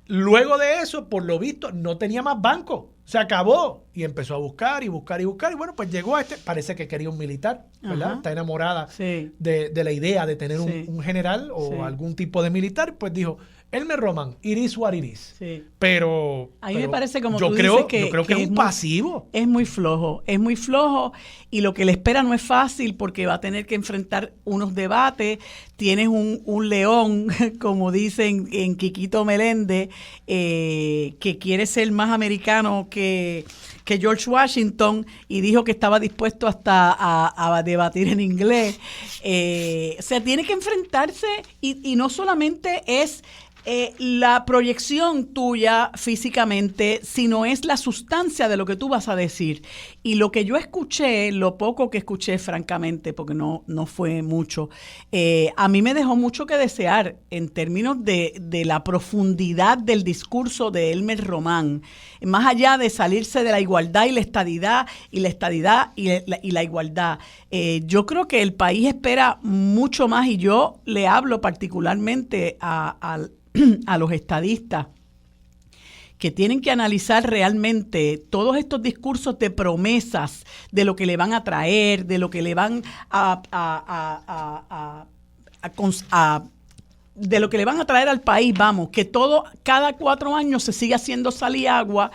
Speaker 3: luego de eso, por lo visto, no tenía más banco. Se acabó y empezó a buscar y buscar y buscar. Y bueno, pues llegó a parece que quería un militar, ¿verdad? Ajá. Está enamorada de la idea de tener un general o algún tipo de militar. Pues dijo, Elmer Román, it is what it is. Sí. Pero
Speaker 4: a mí me parece como
Speaker 3: yo
Speaker 4: tú
Speaker 3: creo,
Speaker 4: dices
Speaker 3: yo creo que es un pasivo.
Speaker 4: Es muy flojo y lo que le espera no es fácil porque va a tener que enfrentar unos debates. Tienes un león, como dicen en Quiquito Meléndez, que quiere ser más americano que George Washington y dijo que estaba dispuesto hasta a debatir en inglés. O sea, tiene que enfrentarse y no solamente es la proyección tuya físicamente, sino es la sustancia de lo que tú vas a decir. Y lo que yo escuché, lo poco que escuché francamente, porque no fue mucho, a mí me dejó mucho que desear en términos de la profundidad del discurso de Elmer Román, más allá de salirse de la igualdad y la estadidad y la igualdad. Yo creo que el país espera mucho más y yo le hablo particularmente a los estadistas que tienen que analizar realmente todos estos discursos de promesas de lo que le van a traer, de lo que le van de lo que le van a traer al país, vamos, que todo, cada 4 años se sigue haciendo sal y agua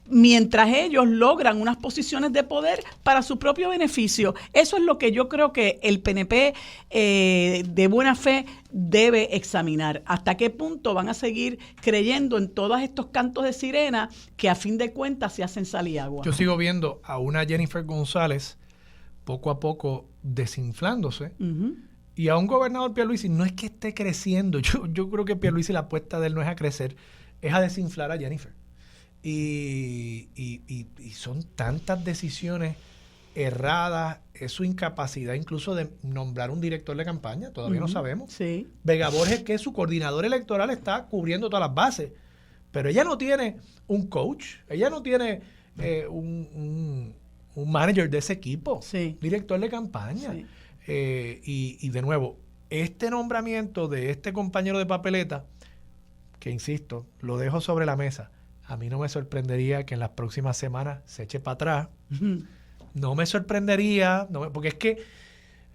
Speaker 4: mientras ellos logran unas posiciones de poder para su propio beneficio. Eso es lo que yo creo que el PNP de buena fe debe examinar. ¿Hasta qué punto van a seguir creyendo en todos estos cantos de sirena que a fin de cuentas se hacen sal y agua?
Speaker 3: Yo sigo viendo a una Jennifer González poco a poco desinflándose. Y a un gobernador Pierluisi no es que esté creciendo. Yo creo que Pierluisi, la apuesta de él no es a crecer, es a desinflar a Jennifer. Y son tantas decisiones erradas, es su incapacidad incluso de nombrar un director de campaña, todavía no sabemos.
Speaker 4: Sí.
Speaker 3: Vega Borges, que es su coordinador electoral, está cubriendo todas las bases, pero ella no tiene un coach, ella no tiene un manager de ese equipo, director de campaña.
Speaker 4: Sí.
Speaker 3: Y de nuevo, este nombramiento de este compañero de papeleta, que insisto, lo dejo sobre la mesa, a mí no me sorprendería que en las próximas semanas se eche para atrás. No me sorprendería, porque es que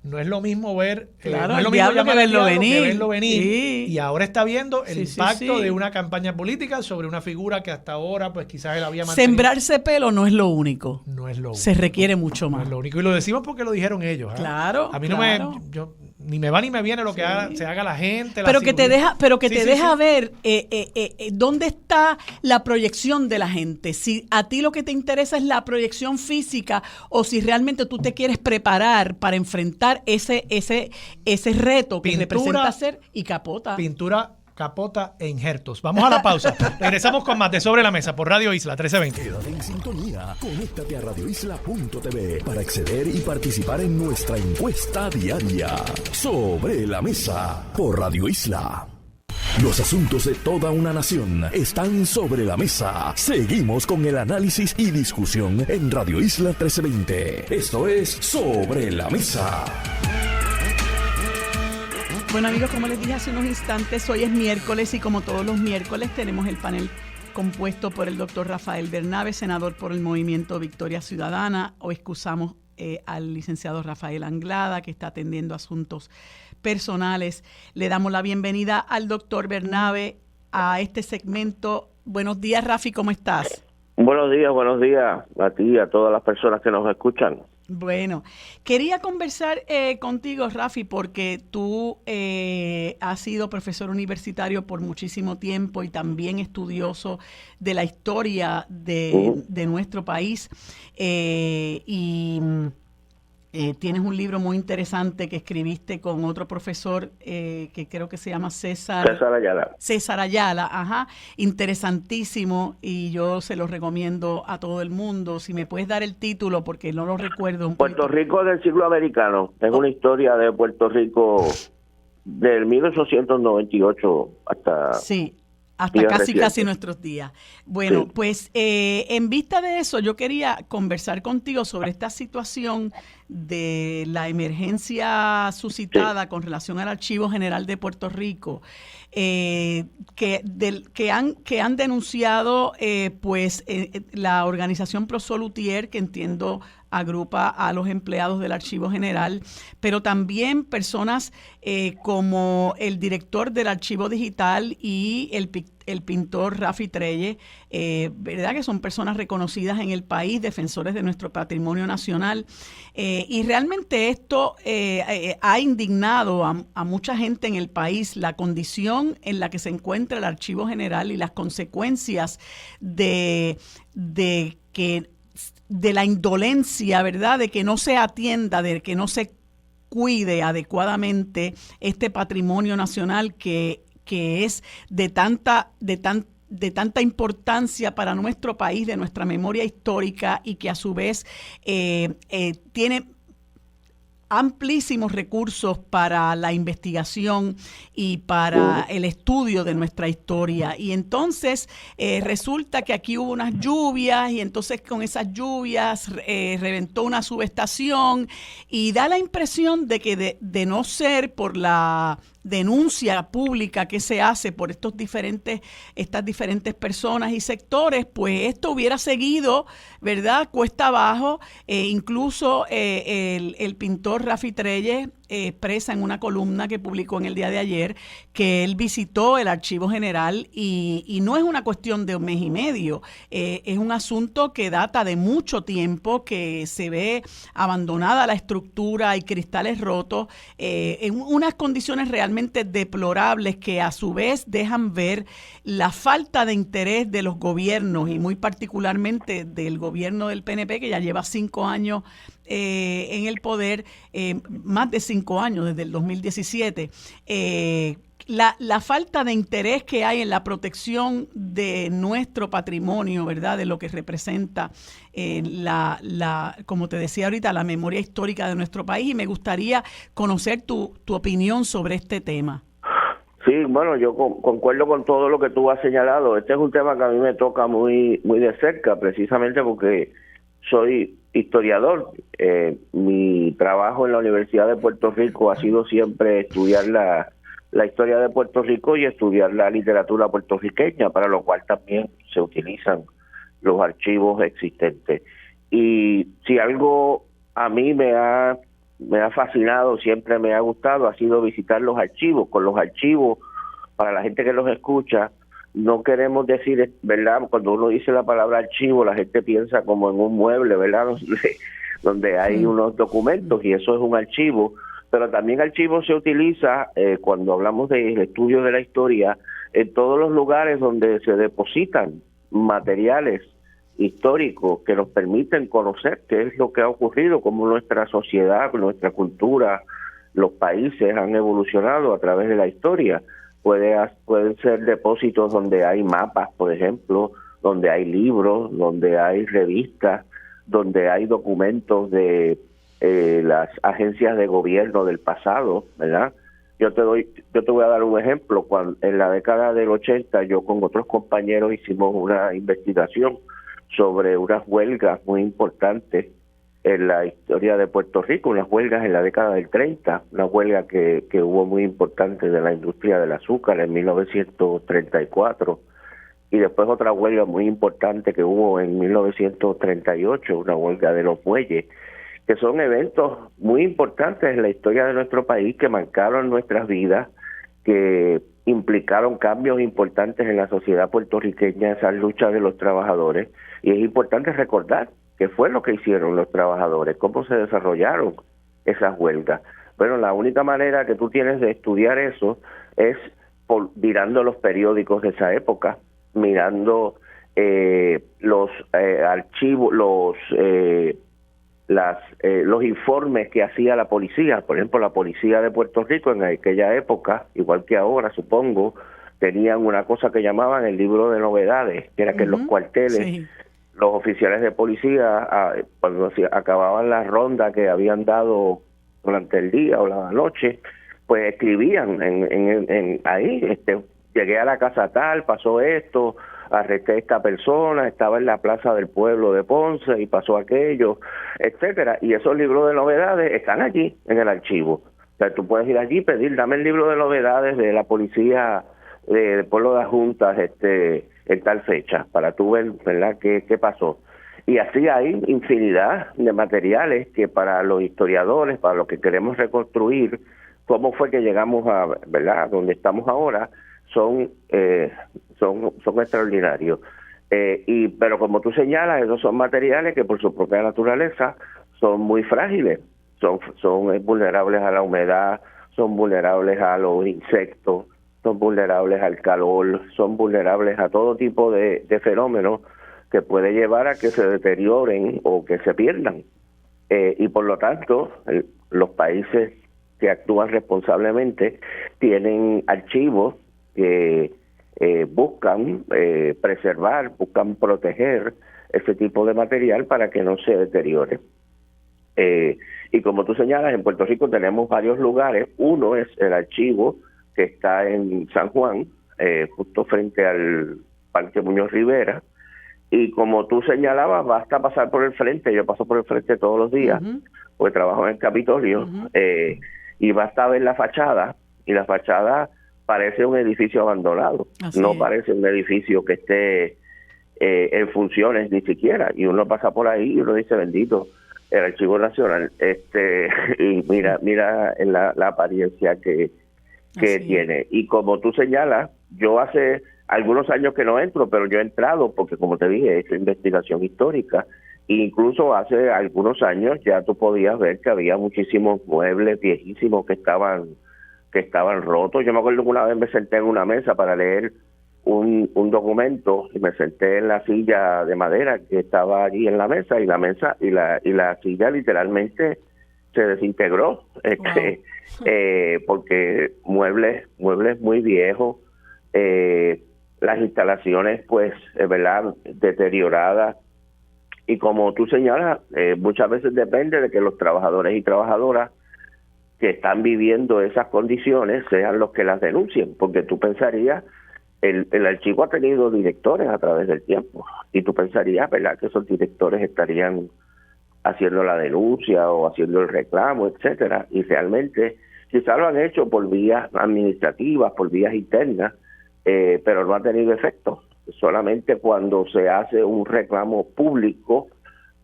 Speaker 3: no es lo mismo ver,
Speaker 4: claro,
Speaker 3: no es lo mismo
Speaker 4: que verlo venir.
Speaker 3: Sí. Y ahora está viendo el impacto
Speaker 4: sí.
Speaker 3: de una campaña política sobre una figura que hasta ahora pues quizás él había mantenido.
Speaker 4: Sembrarse pelo no es lo único.
Speaker 3: No es lo único.
Speaker 4: Se requiere mucho más.
Speaker 3: No es lo único. Y lo decimos porque lo dijeron ellos.
Speaker 4: Claro.
Speaker 3: A mí
Speaker 4: claro.
Speaker 3: ni me va ni me viene lo que se haga la gente.
Speaker 4: Pero que te deja ver dónde está la proyección de la gente. Si a ti lo que te interesa es la proyección física o si realmente tú te quieres preparar para enfrentar ese reto que representa ser y capota.
Speaker 3: Pintura, capota e injertos. Vamos a la pausa. Regresamos con más de Sobre la Mesa por Radio Isla 1320.
Speaker 1: Quédate en sintonía. Conéctate a radioisla.tv para acceder y participar en nuestra encuesta diaria. Sobre la Mesa por Radio Isla. Los asuntos de toda una nación están sobre la mesa. Seguimos con el análisis y discusión en Radio Isla 1320. Esto es Sobre la Mesa.
Speaker 4: Bueno, amigos, como les dije hace unos instantes, hoy es miércoles y como todos los miércoles tenemos el panel compuesto por el doctor Rafael Bernabe, senador por el Movimiento Victoria Ciudadana. Hoy excusamos al licenciado Rafael Anglada, que está atendiendo asuntos personales. Le damos la bienvenida al doctor Bernabe a este segmento. Buenos días, Rafi, ¿cómo estás?
Speaker 5: Buenos días a ti y a todas las personas que nos escuchan.
Speaker 4: Bueno, quería conversar contigo, Rafi, porque tú has sido profesor universitario por muchísimo tiempo y también estudioso de la historia de nuestro país. Tienes un libro muy interesante que escribiste con otro profesor que creo que se llama César
Speaker 5: Ayala.
Speaker 4: César Ayala, ajá, interesantísimo y yo se lo recomiendo a todo el mundo. Si me puedes dar el título porque no lo recuerdo.
Speaker 5: Puerto Rico del siglo americano. Es una historia de Puerto Rico del 1898 hasta...
Speaker 4: Sí. Hasta casi nuestros días. Bueno, sí. Pues en vista de eso, yo quería conversar contigo sobre esta situación de la emergencia suscitada con relación al Archivo General de Puerto Rico, que han denunciado la organización Pro Solutier, que entiendo agrupa a los empleados del Archivo General, pero también personas como el director del Archivo Digital y el pintor Rafi Treyes, ¿verdad? Que son personas reconocidas en el país, defensores de nuestro patrimonio nacional. Y realmente esto ha indignado a mucha gente en el país, la condición en la que se encuentra el Archivo General y las consecuencias de la indolencia, ¿verdad? De que no se atienda, de que no se cuide adecuadamente este patrimonio nacional que es de tanta importancia para nuestro país, de nuestra memoria histórica y que a su vez tiene amplísimos recursos para la investigación y para el estudio de nuestra historia. Y entonces resulta que aquí hubo unas lluvias y entonces con esas lluvias reventó una subestación y da la impresión de que de no ser por la denuncia pública que se hace por estas diferentes personas y sectores, pues esto hubiera seguido, ¿verdad?, cuesta abajo. Incluso el pintor Rafi Treyes expresa en una columna que publicó en el día de ayer que él visitó el Archivo General y no es una cuestión de un mes y medio, es un asunto que data de mucho tiempo, que se ve abandonada la estructura, hay cristales rotos, en unas condiciones realmente deplorables que a su vez dejan ver la falta de interés de los gobiernos y muy particularmente del gobierno del PNP, que ya lleva 5 años en el poder, más de 5 años, desde el 2017, la falta de interés que hay en la protección de nuestro patrimonio, ¿verdad? De lo que representa como te decía ahorita, la memoria histórica de nuestro país, y me gustaría conocer tu opinión sobre este tema.
Speaker 5: Sí, bueno, yo concuerdo con todo lo que tú has señalado. Este es un tema que a mí me toca muy de cerca, precisamente porque soy historiador. Mi trabajo en la Universidad de Puerto Rico ha sido siempre estudiar la historia de Puerto Rico y estudiar la literatura puertorriqueña, para lo cual también se utilizan los archivos existentes. Y si algo a mí me ha fascinado, siempre me ha gustado, ha sido visitar los archivos. Con los archivos, para la gente que los escucha, no queremos decir, ¿verdad? Cuando uno dice la palabra archivo, la gente piensa como en un mueble, ¿verdad? Donde hay unos documentos, y eso es un archivo. Pero también archivo se utiliza cuando hablamos del estudio de la historia, en todos los lugares donde se depositan materiales históricos que nos permiten conocer qué es lo que ha ocurrido, cómo nuestra sociedad, nuestra cultura, los países han evolucionado a través de la historia. Pueden ser depósitos donde hay mapas, por ejemplo, donde hay libros, donde hay revistas, donde hay documentos de las agencias de gobierno del pasado, ¿verdad? Yo te voy a dar un ejemplo. Cuando en la década del 80 yo con otros compañeros hicimos una investigación sobre unas huelgas muy importantes en la historia de Puerto Rico, unas huelgas en la década del 30, una huelga que hubo muy importante de la industria del azúcar en 1934, y después otra huelga muy importante que hubo en 1938, una huelga de los muelles, que son eventos muy importantes en la historia de nuestro país, que marcaron nuestras vidas, que implicaron cambios importantes en la sociedad puertorriqueña, esas luchas de los trabajadores, y es importante recordar qué fue lo que hicieron los trabajadores, cómo se desarrollaron esas huelgas. Bueno, la única manera que tú tienes de estudiar eso es mirando los periódicos de esa época, mirando los archivos, los informes que hacía la policía. Por ejemplo, la policía de Puerto Rico en aquella época, igual que ahora, supongo, tenían una cosa que llamaban el libro de novedades, que era que en los cuarteles, sí, los oficiales de policía, cuando acababan la ronda que habían dado durante el día o la noche, pues escribían ahí, llegué a la casa tal, pasó esto, arresté a esta persona, estaba en la plaza del pueblo de Ponce y pasó aquello, etcétera. Y esos libros de novedades están allí en el archivo. O sea, tú puedes ir allí y pedir, dame el libro de novedades de la policía del pueblo de las Juntas en tal fecha, para tú ver, ¿verdad?, qué pasó. Y así hay infinidad de materiales que para los historiadores, para los que queremos reconstruir cómo fue que llegamos a, ¿verdad?, donde estamos ahora, son extraordinarios. Pero como tú señalas, esos son materiales que por su propia naturaleza son muy frágiles, son vulnerables a la humedad, son vulnerables a los insectos, son vulnerables al calor, son vulnerables a todo tipo de fenómenos que puede llevar a que se deterioren o que se pierdan. Y por lo tanto, los países que actúan responsablemente tienen archivos que buscan preservar, buscan proteger ese tipo de material para que no se deteriore. Y como tú señalas, en Puerto Rico tenemos varios lugares. Uno es el archivo que está en San Juan, justo frente al Parque Muñoz Rivera, y como tú señalabas, basta pasar por el frente. Yo paso por el frente todos los días, porque trabajo en el Capitolio, y basta ver la fachada, y la fachada parece un edificio abandonado. Así no es. Parece un edificio que esté en funciones ni siquiera, y uno pasa por ahí y uno dice, bendito, el Archivo Nacional, y mira en la apariencia que tiene. Y como tú señalas, yo hace algunos años que no entro, pero yo he entrado porque, como te dije, he hecho investigación histórica. Incluso hace algunos años ya tú podías ver que había muchísimos muebles viejísimos que estaban rotos. Yo me acuerdo que una vez me senté en una mesa para leer un documento y me senté en la silla de madera que estaba allí en la mesa, y la silla literalmente se desintegró. Porque muebles muy viejos, las instalaciones pues verdad deterioradas, y como tú señalas, muchas veces depende de que los trabajadores y trabajadoras que están viviendo esas condiciones sean los que las denuncien, porque tú pensarías, el archivo ha tenido directores a través del tiempo, y tú pensarías, ¿verdad?, que esos directores estarían haciendo la denuncia o haciendo el reclamo, etcétera, y realmente quizás lo han hecho por vías administrativas, por vías internas, pero no ha tenido efecto. Solamente cuando se hace un reclamo público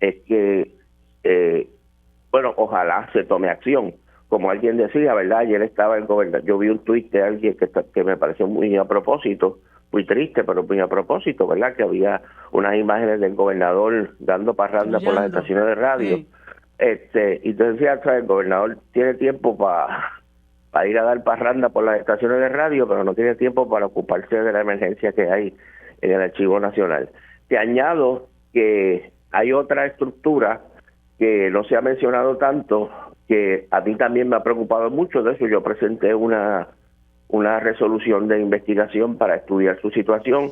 Speaker 5: es que, ojalá se tome acción. Como alguien decía, ¿verdad? Ayer estaba el gobernador, yo vi un tuit de alguien que me pareció muy a propósito, muy triste, pero muy a propósito, ¿verdad? Que había unas imágenes del gobernador dando parranda por las estaciones de radio. Sí. Y entonces decía, el gobernador tiene tiempo para ir a dar parranda por las estaciones de radio, pero no tiene tiempo para ocuparse de la emergencia que hay en el Archivo Nacional. Te añado que hay otra estructura que no se ha mencionado tanto, que a mí también me ha preocupado mucho. De eso yo presenté una resolución de investigación para estudiar su situación,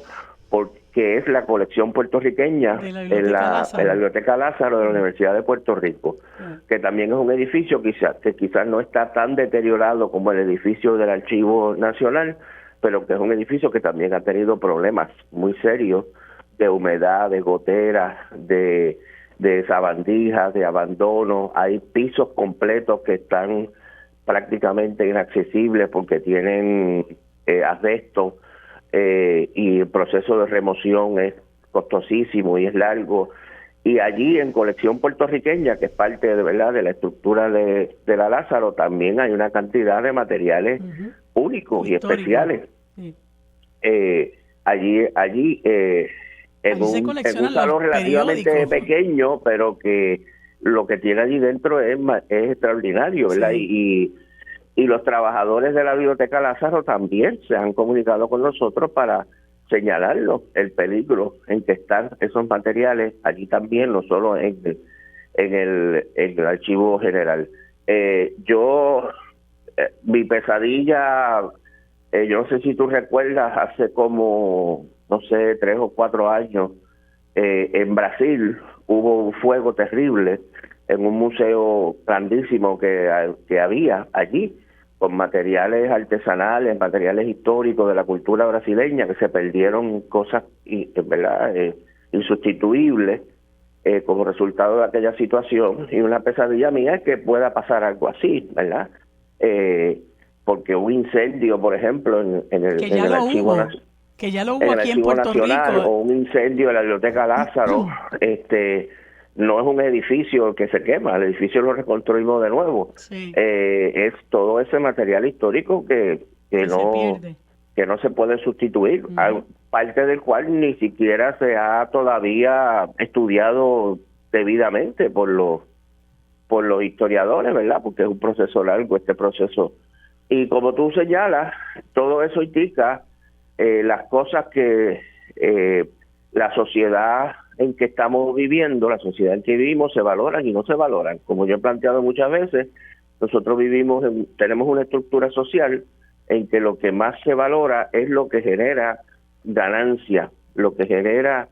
Speaker 5: porque es la colección puertorriqueña en la Biblioteca Lázaro de la Universidad de Puerto Rico, que también es un edificio que quizás no está tan deteriorado como el edificio del Archivo Nacional, pero que es un edificio que también ha tenido problemas muy serios de humedad, de goteras, de sabandijas, de abandono. Hay pisos completos que están prácticamente inaccesibles porque tienen asbesto, y el proceso de remoción es costosísimo y es largo. Y allí en colección puertorriqueña, que es parte de verdad de la estructura de la Lázaro, también hay una cantidad de materiales únicos y especiales. Sí. Allí en un salón relativamente pequeño, pero que lo que tiene allí dentro es extraordinario, ¿verdad? Sí. Y los trabajadores de la Biblioteca Lázaro también se han comunicado con nosotros para señalarlo, el peligro en que están esos materiales allí también, no solo en el Archivo General. Mi pesadilla, yo no sé si tú recuerdas, hace como, 3 o 4 años, en Brasil hubo un fuego terrible en un museo grandísimo que había allí, con materiales artesanales, materiales históricos de la cultura brasileña, que se perdieron cosas, ¿verdad?, insustituibles como resultado de aquella situación. Y una pesadilla mía es que pueda pasar algo así, ¿verdad? Porque un incendio, por ejemplo, en el Archivo Nacional,
Speaker 4: que ya lo hubo aquí en Puerto Rico,
Speaker 5: o un incendio en la Biblioteca Lázaro, no es un edificio que se quema, el edificio lo reconstruimos de nuevo. Sí. Es todo ese material histórico que no se puede sustituir, parte del cual ni siquiera se ha todavía estudiado debidamente por los historiadores, ¿verdad? Porque es un proceso largo este proceso. Y como tú señalas, todo eso indica las cosas que la sociedad en que estamos viviendo, la sociedad en que vivimos, se valoran y no se valoran. Como yo he planteado muchas veces, nosotros tenemos una estructura social en que lo que más se valora es lo que genera ganancia, lo que genera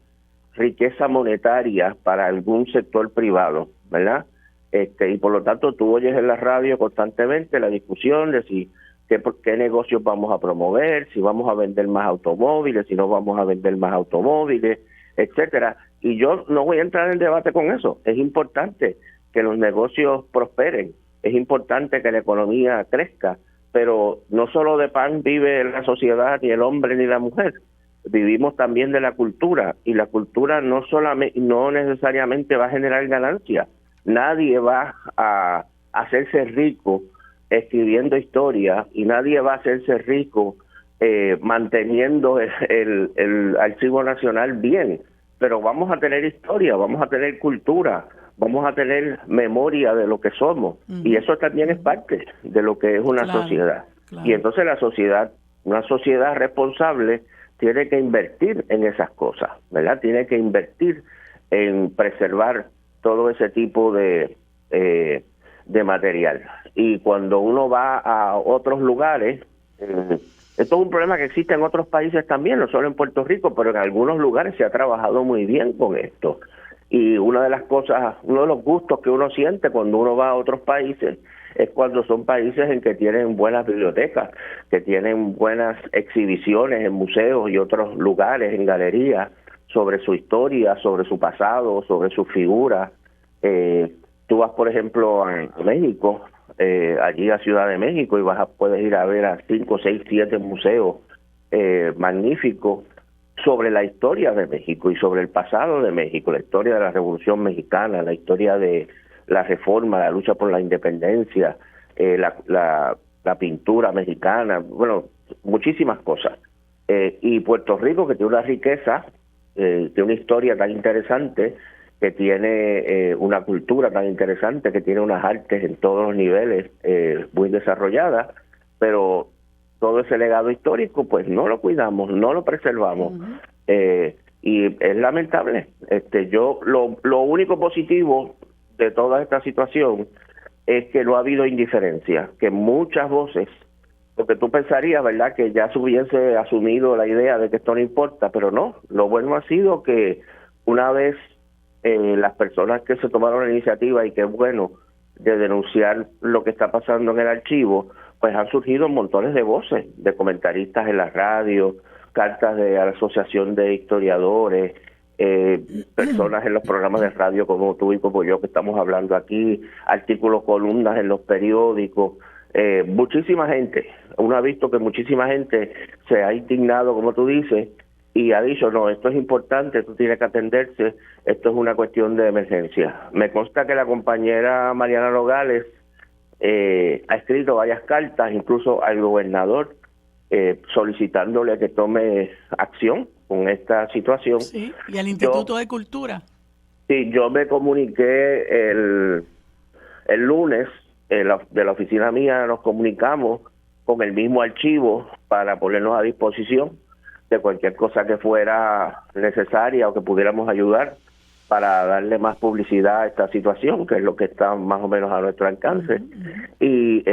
Speaker 5: riqueza monetaria para algún sector privado, ¿verdad? Y por lo tanto tú oyes en la radio constantemente la discusión de qué negocios vamos a promover, si vamos a vender más automóviles, si no vamos a vender más automóviles, etcétera. Y yo no voy a entrar en debate con eso. Es importante que los negocios prosperen, es importante que la economía crezca, pero no solo de pan vive la sociedad, ni el hombre ni la mujer. Vivimos también de la cultura, y la cultura no necesariamente va a generar ganancias. Nadie va a hacerse rico escribiendo historia y nadie va a hacerse rico manteniendo el Archivo Nacional bien, pero vamos a tener historia, vamos a tener cultura, vamos a tener memoria de lo que somos, y eso también es parte de lo que es una sociedad. Y entonces una sociedad responsable tiene que invertir en esas cosas, ¿verdad? Tiene que invertir en preservar todo ese tipo de material. Y cuando uno va a otros lugares, esto es un problema que existe en otros países también, no solo en Puerto Rico, pero en algunos lugares se ha trabajado muy bien con esto. Y una de las cosas, uno de los gustos que uno siente cuando uno va a otros países es cuando son países en que tienen buenas bibliotecas, que tienen buenas exhibiciones en museos y otros lugares, en galerías, sobre su historia, sobre su pasado, sobre sus figuras. Tú vas, por ejemplo, a México, allí a Ciudad de México, y puedes ir a ver a 5, 6, 7 museos magníficos sobre la historia de México y sobre el pasado de México, la historia de la Revolución Mexicana, la historia de la reforma, la lucha por la independencia, la pintura mexicana, bueno, muchísimas cosas. Y Puerto Rico, que tiene una riqueza, tiene una historia tan interesante, que tiene una cultura tan interesante, que tiene unas artes en todos los niveles muy desarrolladas, pero todo ese legado histórico pues no lo cuidamos, no lo preservamos. Y es lamentable. Yo lo único positivo de toda esta situación es que no ha habido indiferencia, que muchas voces, porque tú pensarías, ¿verdad?, que ya se hubiese asumido la idea de que esto no importa, pero no. Lo bueno ha sido que una vez las personas que se tomaron la iniciativa, y qué bueno, de denunciar lo que está pasando en el archivo, pues han surgido montones de voces, de comentaristas en la radio, cartas de la Asociación de Historiadores, personas en los programas de radio como tú y como yo que estamos hablando aquí, artículos, columnas en los periódicos, muchísima gente. Uno ha visto que muchísima gente se ha indignado, como tú dices, y ha dicho, no, esto es importante, esto tiene que atenderse, esto es una cuestión de emergencia. Me consta que la compañera Mariana Nogales ha escrito varias cartas, incluso al gobernador, solicitándole que tome acción con esta situación.
Speaker 4: Sí, y al Instituto de Cultura.
Speaker 5: Sí, yo me comuniqué el lunes, de la oficina mía nos comunicamos con el mismo archivo para ponernos a disposición de cualquier cosa que fuera necesaria o que pudiéramos ayudar para darle más publicidad a esta situación, que es lo que está más o menos a nuestro alcance. Y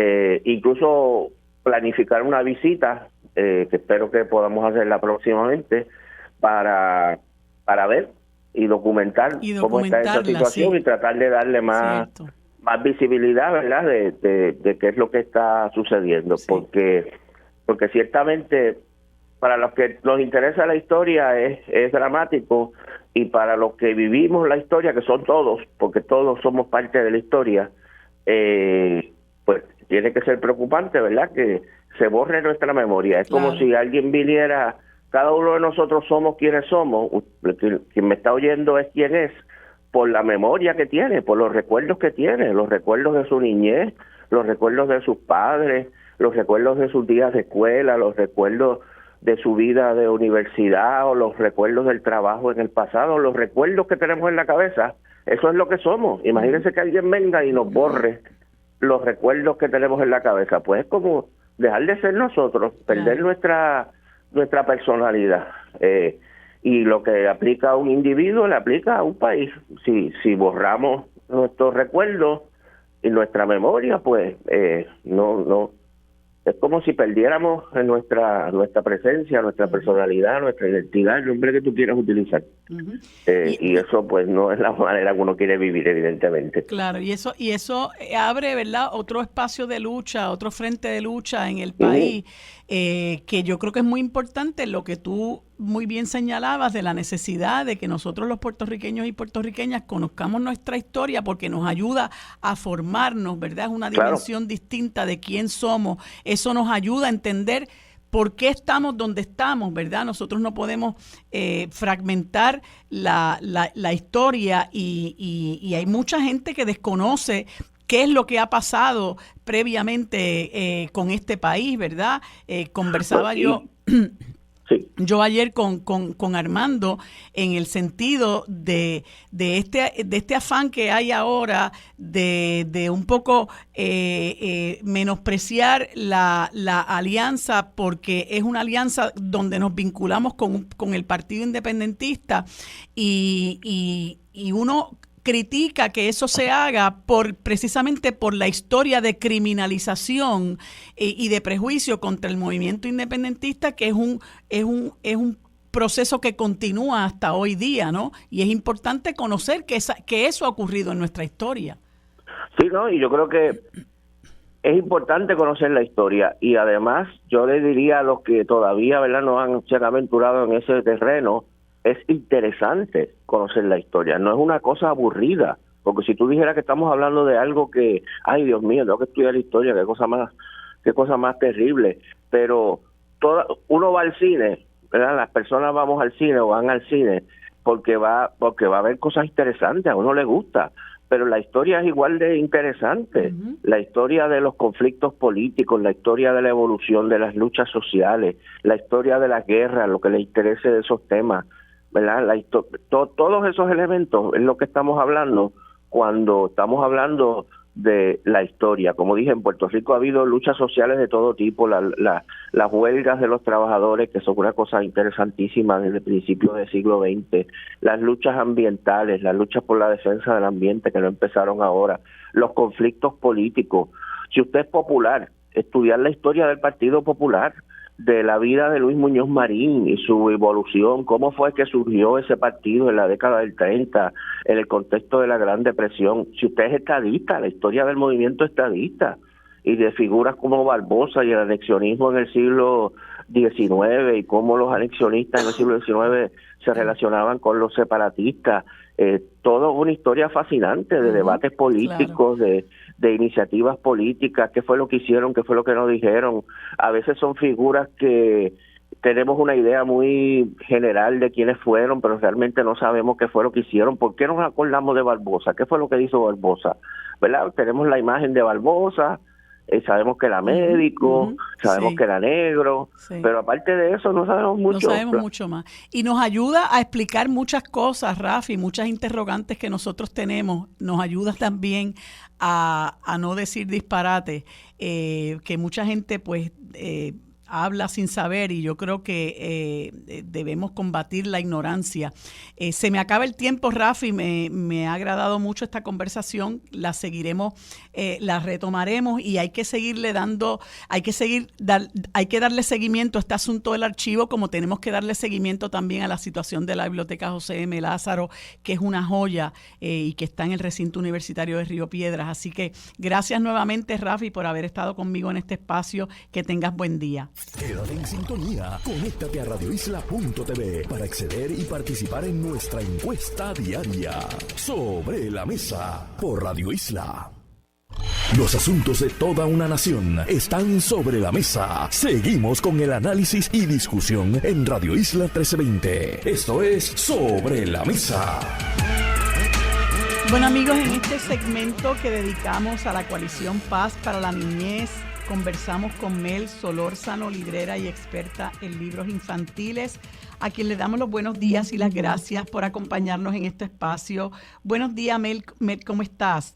Speaker 5: incluso planificar una visita, que espero que podamos hacerla próximamente, para ver y documentar cómo está esa situación, sí, y tratar de darle más visibilidad, ¿verdad?, de qué es lo que está sucediendo. Sí. Porque ciertamente para los que nos interesa la historia es dramático, y para los que vivimos la historia, que son todos, porque todos somos parte de la historia, pues tiene que ser preocupante, ¿verdad?, que se borre nuestra memoria. Es como si alguien viniera, cada uno de nosotros somos quienes somos, quien me está oyendo es quien es, por la memoria que tiene, por los recuerdos que tiene, los recuerdos de su niñez, los recuerdos de sus padres, los recuerdos de sus días de escuela, los recuerdos de su vida de universidad, o los recuerdos del trabajo en el pasado, los recuerdos que tenemos en la cabeza. Eso es lo que somos. Imagínense que alguien venga y nos borre los recuerdos que tenemos en la cabeza. Pues es como dejar de ser nosotros, perder nuestra personalidad. Y lo que aplica a un individuo le aplica a un país. Si borramos nuestros recuerdos y nuestra memoria, pues no. Es como si perdiéramos nuestra presencia, nuestra personalidad, nuestra identidad, el nombre que tú quieras utilizar. Y eso pues no es la manera que uno quiere vivir, evidentemente.
Speaker 4: Claro, y eso abre, ¿verdad?, otro espacio de lucha, otro frente de lucha en el país, que yo creo que es muy importante, lo que tú muy bien señalabas de la necesidad de que nosotros los puertorriqueños y puertorriqueñas conozcamos nuestra historia, porque nos ayuda a formarnos, ¿verdad? Es una dimensión distinta de quién somos. Eso nos ayuda a entender por qué estamos donde estamos, ¿verdad? Nosotros no podemos fragmentar la historia y hay mucha gente que desconoce qué es lo que ha pasado previamente con este país, ¿verdad? Conversaba yo...
Speaker 5: Sí.
Speaker 4: Yo ayer con Armando en el sentido de este afán que hay ahora de un poco menospreciar la alianza, porque es una alianza donde nos vinculamos con el Partido Independentista y uno critica que eso se haga precisamente por la historia de criminalización y de prejuicio contra el movimiento independentista, que es un proceso que continúa hasta hoy día, ¿no? Y es importante conocer que eso ha ocurrido en nuestra historia.
Speaker 5: Sí, ¿no? Y yo creo que es importante conocer la historia, y además yo le diría a los que todavía, ¿verdad?, no se han aventurado en ese terreno, es interesante conocer la historia, no es una cosa aburrida, porque si tú dijeras que estamos hablando de algo que, ay Dios mío, tengo que estudiar la historia, qué cosa más terrible, pero uno va al cine, ¿verdad? Las personas vamos al cine o van al cine porque va a haber cosas interesantes, a uno le gusta, pero la historia es igual de interesante. Uh-huh. La historia de los conflictos políticos, la historia de la evolución de las luchas sociales, la historia de la guerra, lo que le interese de esos temas, ¿verdad? Todos esos elementos es lo que estamos hablando cuando estamos hablando de la historia. Como dije, en Puerto Rico ha habido luchas sociales de todo tipo, las huelgas de los trabajadores, que son una cosa interesantísima desde el principio del siglo XX, las luchas ambientales, las luchas por la defensa del ambiente, que no empezaron ahora, los conflictos políticos. Si usted es popular, estudiar la historia del Partido Popular, de la vida de Luis Muñoz Marín y su evolución, cómo fue que surgió ese partido en la década del 30, en el contexto de la Gran Depresión. Si usted es estadista, la historia del movimiento estadista y de figuras como Barbosa y el anexionismo en el siglo XIX y cómo los anexionistas en el siglo XIX se relacionaban con los separatistas, todo una historia fascinante de debates políticos, claro, de iniciativas políticas, qué fue lo que hicieron, qué fue lo que no dijeron. A veces son figuras que tenemos una idea muy general de quiénes fueron, pero realmente no sabemos qué fue lo que hicieron. ¿Por qué nos acordamos de Barbosa? ¿Qué fue lo que hizo Barbosa? ¿Verdad? Tenemos la imagen de Barbosa, sabemos que era médico, sabemos que era negro, pero aparte de eso no sabemos mucho.
Speaker 4: No sabemos mucho más. Y nos ayuda a explicar muchas cosas, Rafi, muchas interrogantes que nosotros tenemos. Nos ayuda también a no decir disparates, que mucha gente pues habla sin saber, y yo creo que debemos combatir la ignorancia. Se me acaba el tiempo, Rafi, me ha agradado mucho esta conversación, la seguiremos, la retomaremos, y hay que seguirle hay que darle seguimiento a este asunto del archivo, como tenemos que darle seguimiento también a la situación de la Biblioteca José M. Lázaro, que es una joya y que está en el recinto universitario de Río Piedras. Así que gracias nuevamente, Rafi, por haber estado conmigo en este espacio. Que tengas buen día.
Speaker 1: Quédate en sintonía. Conéctate a radioisla.tv para acceder y participar en nuestra encuesta diaria. Sobre la mesa por Radio Isla. Los asuntos de toda una nación están sobre la mesa. Seguimos con el análisis y discusión en Radio Isla 1320. Esto es Sobre la Mesa.
Speaker 4: Bueno, amigos, en este segmento que dedicamos a la Coalición Paz para la Niñez, conversamos con Mel Solórzano, librera y experta en libros infantiles, a quien le damos los buenos días y las gracias por acompañarnos en este espacio. Buenos días, Mel, ¿cómo estás?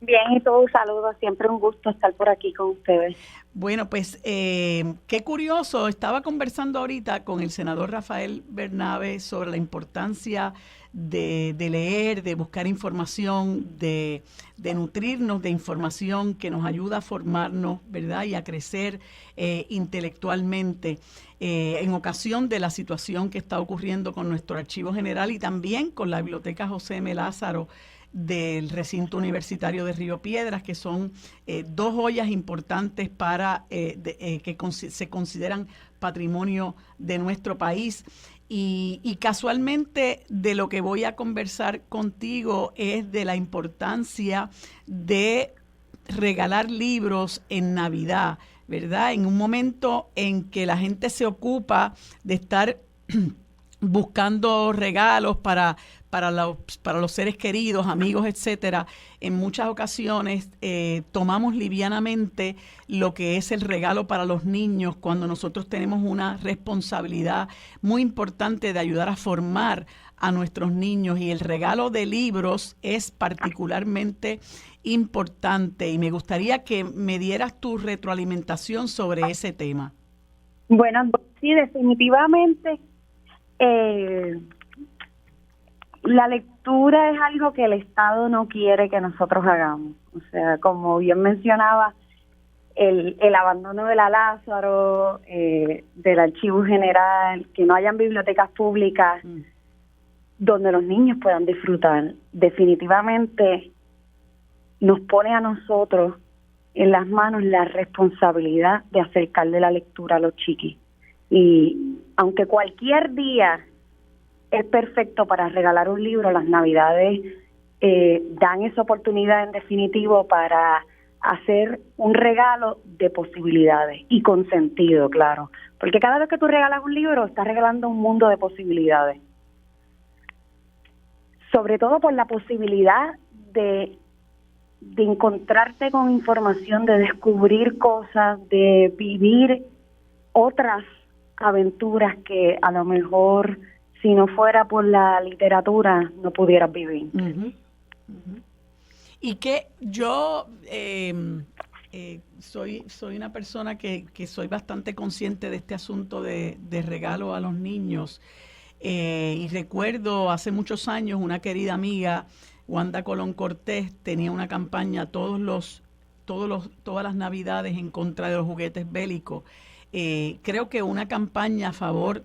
Speaker 6: Bien, y todo un saludo, siempre un gusto estar por aquí con ustedes.
Speaker 4: Bueno, pues qué curioso, estaba conversando ahorita con el senador Rafael Bernabe sobre la importancia de leer, de buscar información, de nutrirnos de información que nos ayuda a formarnos, ¿verdad? Y a crecer intelectualmente en ocasión de la situación que está ocurriendo con nuestro Archivo General y también con la Biblioteca José M. Lázaro del recinto universitario de Río Piedras, que son dos joyas importantes para que se consideran patrimonio de nuestro país. Y casualmente de lo que voy a conversar contigo es de la importancia de regalar libros en Navidad. ¿verdad? En un momento en que la gente se ocupa de estar buscando regalos para los seres queridos, amigos, etcétera, en muchas ocasiones tomamos livianamente lo que es el regalo para los niños cuando nosotros tenemos una responsabilidad muy importante de ayudar a formar a nuestros niños, y el regalo de libros es particularmente importante, y me gustaría que me dieras tu retroalimentación sobre ese tema.
Speaker 6: Bueno, sí, definitivamente la lectura es algo que el Estado no quiere que nosotros hagamos. O sea, como bien mencionaba, el abandono de la Lázaro, del Archivo General, que no hayan bibliotecas públicas donde los niños puedan disfrutar, definitivamente nos pone a nosotros en las manos la responsabilidad de acercarle la lectura a los chiquis. Y aunque cualquier día es perfecto para regalar un libro, las Navidades dan esa oportunidad en definitivo para hacer un regalo de posibilidades y con sentido, claro. Porque cada vez que tú regalas un libro, estás regalando un mundo de posibilidades. Sobre todo por la posibilidad de encontrarte con información, de descubrir cosas, de vivir otras aventuras que a lo mejor, si no fuera por la literatura, no pudieras vivir.
Speaker 4: Y que yo soy una persona que soy bastante consciente de este asunto de regalo a los niños. Y recuerdo hace muchos años una querida amiga, Wanda Colón Cortés, tenía una campaña todas las Navidades en contra de los juguetes bélicos. Creo que una campaña a favor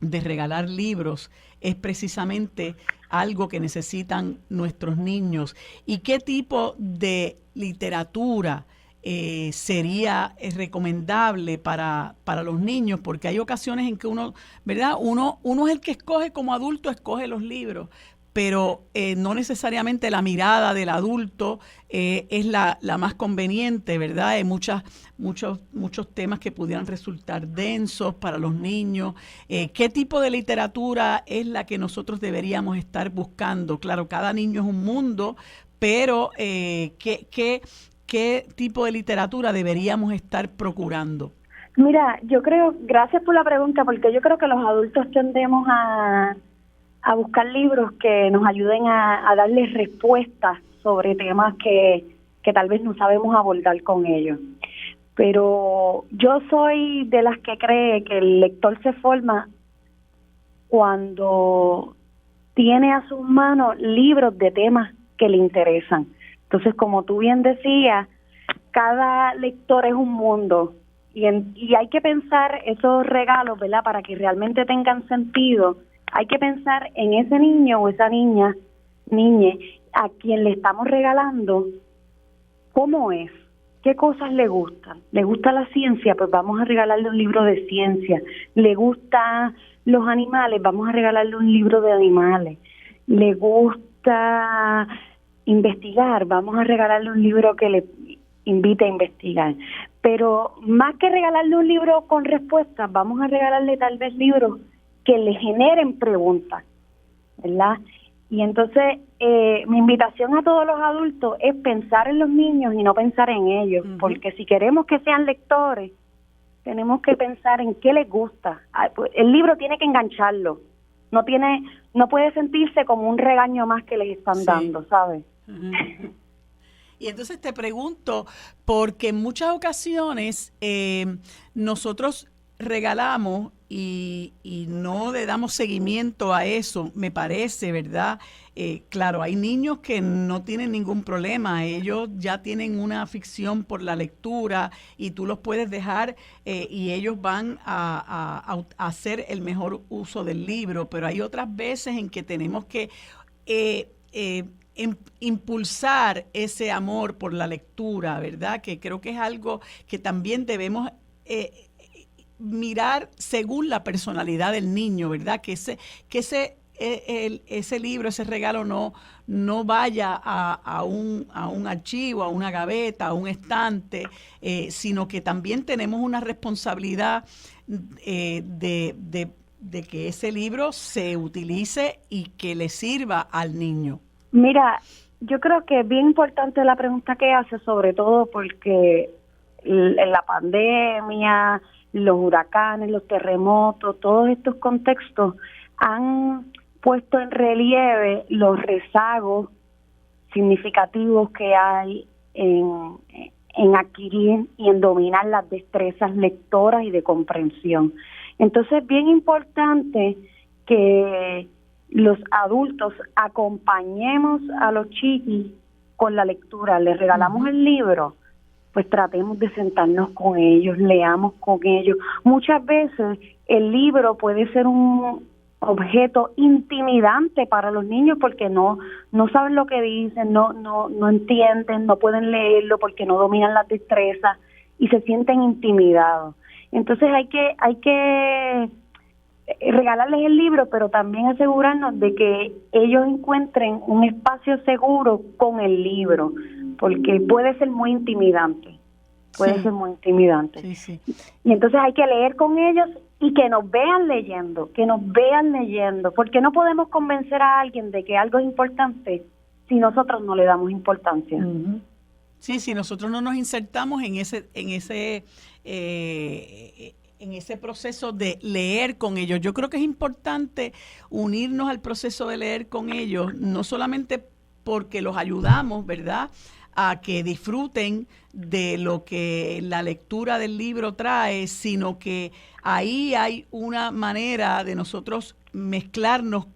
Speaker 4: de regalar libros es precisamente algo que necesitan nuestros niños. ¿Y qué tipo de literatura sería recomendable para los niños? Porque hay ocasiones en que uno, ¿verdad? Uno es el que escoge, como adulto escoge los libros, pero no necesariamente la mirada del adulto es la más conveniente, ¿verdad? Hay muchos temas que pudieran resultar densos para los niños. ¿Qué tipo de literatura es la que nosotros deberíamos estar buscando? Claro, cada niño es un mundo, pero ¿qué tipo de literatura deberíamos estar procurando?
Speaker 6: Mira, yo creo, gracias por la pregunta, porque yo creo que los adultos tendemos a buscar libros que nos ayuden a darles respuestas sobre temas que tal vez no sabemos abordar con ellos. Pero yo soy de las que cree que el lector se forma cuando tiene a sus manos libros de temas que le interesan. Entonces, como tú bien decías, cada lector es un mundo y hay que pensar esos regalos, ¿verdad? Para que realmente tengan sentido. Hay que pensar en ese niño o esa niñe a quien le estamos regalando, ¿cómo es? ¿Qué cosas le gustan? ¿Le gusta la ciencia? Pues vamos a regalarle un libro de ciencia. ¿Le gustan los animales? Vamos a regalarle un libro de animales. ¿Le gusta investigar? Vamos a regalarle un libro que le invite a investigar. Pero más que regalarle un libro con respuestas, vamos a regalarle tal vez libros que le generen preguntas, ¿verdad? Y entonces mi invitación a todos los adultos es pensar en los niños y no pensar en ellos, porque si queremos que sean lectores, tenemos que pensar en qué les gusta. El libro tiene que engancharlo, no puede sentirse como un regaño más que les están dando, ¿sabes?
Speaker 4: Y entonces te pregunto, porque en muchas ocasiones nosotros regalamos y no le damos seguimiento a eso, me parece, ¿verdad? Claro, hay niños que no tienen ningún problema, ellos ya tienen una afición por la lectura y tú los puedes dejar y ellos van a hacer el mejor uso del libro, pero hay otras veces en que tenemos que impulsar ese amor por la lectura, ¿verdad? Que creo que es algo que también debemos mirar según la personalidad del niño, ¿verdad? Que ese ese libro, ese regalo no vaya a un archivo, a una gaveta, a un estante, sino que también tenemos una responsabilidad de que ese libro se utilice y que le sirva al niño.
Speaker 6: Mira, yo creo que es bien importante la pregunta que hace, sobre todo porque en la pandemia, los huracanes, los terremotos, todos estos contextos han puesto en relieve los rezagos significativos que hay en adquirir y en dominar las destrezas lectoras y de comprensión. Entonces es bien importante que los adultos acompañemos a los chiquis con la lectura. Les regalamos el libro, pues tratemos de sentarnos con ellos, leamos con ellos. Muchas veces el libro puede ser un objeto intimidante para los niños porque no saben lo que dicen, no entienden, no pueden leerlo porque no dominan las destrezas y se sienten intimidados. Entonces hay que regalarles el libro, pero también asegurarnos de que ellos encuentren un espacio seguro con el libro, porque puede ser muy intimidante. Ser muy intimidante. Sí. Y entonces hay que leer con ellos y que nos vean leyendo, porque no podemos convencer a alguien de que algo es importante si nosotros no le damos importancia.
Speaker 4: Uh-huh. Sí, si nosotros no nos insertamos en ese proceso de leer con ellos. Yo creo que es importante unirnos al proceso de leer con ellos, no solamente porque los ayudamos, ¿verdad?, a que disfruten de lo que la lectura del libro trae, sino que ahí hay una manera de nosotros mezclarnos,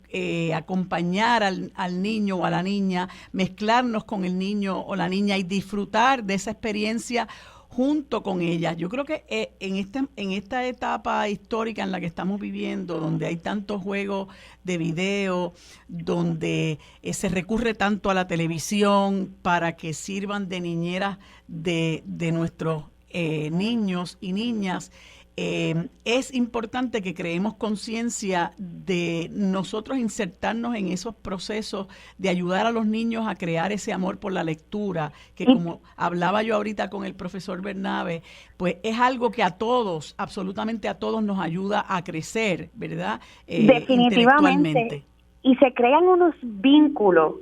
Speaker 4: acompañar al niño o a la niña, mezclarnos con el niño o la niña y disfrutar de esa experiencia junto con ellas. Yo creo que en esta etapa histórica en la que estamos viviendo, donde hay tantos juegos de video, donde se recurre tanto a la televisión para que sirvan de niñeras de nuestros niños y niñas, es importante que creemos conciencia de nosotros insertarnos en esos procesos de ayudar a los niños a crear ese amor por la lectura, que como hablaba yo ahorita con el profesor Bernabe, pues es algo que a todos, absolutamente a todos nos ayuda a crecer, ¿verdad?
Speaker 6: Definitivamente. Y se crean unos vínculos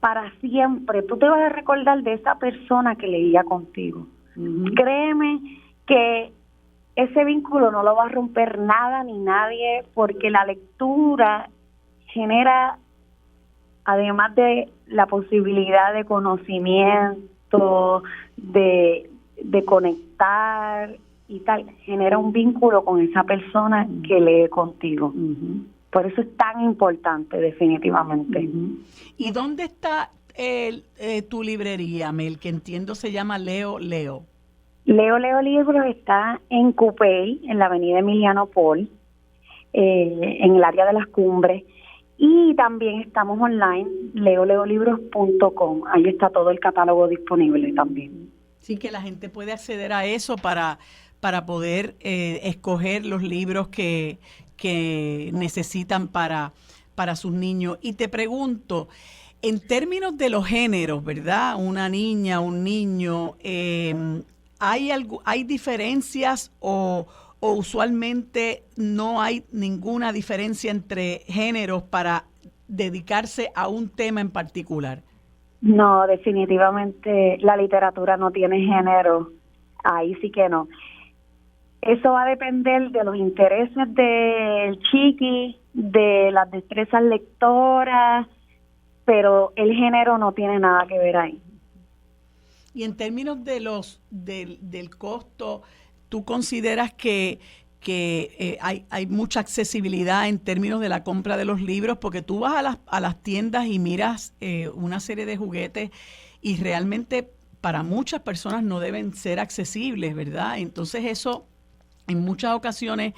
Speaker 6: para siempre. Tú te vas a recordar de esa persona que leía contigo. Uh-huh. Créeme que ese vínculo no lo va a romper nada ni nadie, porque la lectura genera, además de la posibilidad de conocimiento, de conectar y tal, genera un vínculo con esa persona que lee contigo. Uh-huh. Por eso es tan importante, definitivamente.
Speaker 4: Uh-huh. ¿Y dónde está tu librería, Mel, que entiendo se llama Leo Libros? Está en Cupey, en la avenida Emiliano Paul, en el área de las Cumbres, y también estamos online, leolibros.com. Ahí está todo el catálogo disponible también. Sí, que la gente puede acceder a eso para poder escoger los libros que necesitan para sus niños. Y te pregunto, en términos de los géneros, ¿verdad? Una niña, un niño, ¿hay diferencias o usualmente no hay ninguna diferencia entre géneros para dedicarse a un tema en particular?
Speaker 6: No, definitivamente la literatura no tiene género, ahí sí que no. Eso va a depender de los intereses del chiqui, de las destrezas lectoras, pero el género no tiene nada que ver ahí.
Speaker 4: Y en términos de del costo, ¿tú consideras que hay mucha accesibilidad en términos de la compra de los libros? Porque tú vas a las tiendas y miras una serie de juguetes y realmente para muchas personas no deben ser accesibles, ¿verdad? Entonces eso en muchas ocasiones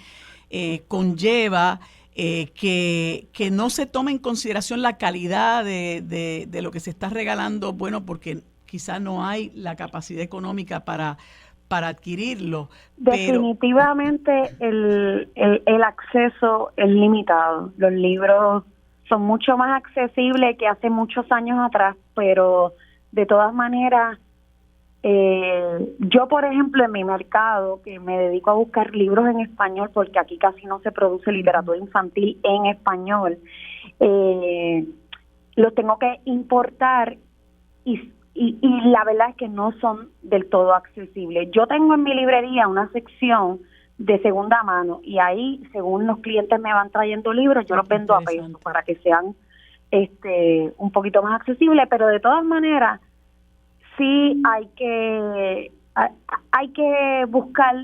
Speaker 4: conlleva que no se tome en consideración la calidad de lo que se está regalando, bueno, porque quizás no hay la capacidad económica para adquirirlo.
Speaker 6: Definitivamente el acceso es limitado. Los libros son mucho más accesibles que hace muchos años atrás, pero de todas maneras, yo, por ejemplo, en mi mercado, que me dedico a buscar libros en español, porque aquí casi no se produce literatura infantil en español, los tengo que importar y la verdad es que no son del todo accesibles. Yo tengo en mi librería una sección de segunda mano y ahí, según los clientes me van trayendo libros, yo los vendo a peso para que sean un poquito más accesibles, pero de todas maneras sí hay que buscar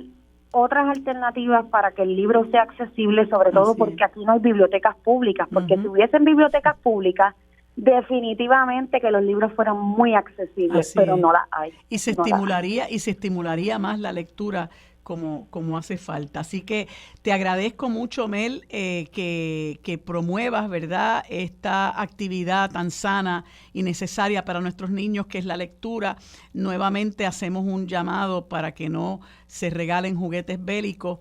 Speaker 6: otras alternativas para que el libro sea accesible, sobre todo porque aquí no hay bibliotecas públicas, porque si hubiesen bibliotecas públicas, definitivamente que los libros fueran muy accesibles, pero no las hay.
Speaker 4: Y se estimularía más la lectura como hace falta. Así que te agradezco mucho, Mel, que promuevas, ¿verdad?, esta actividad tan sana y necesaria para nuestros niños, que es la lectura. Nuevamente hacemos un llamado para que no se regalen juguetes bélicos.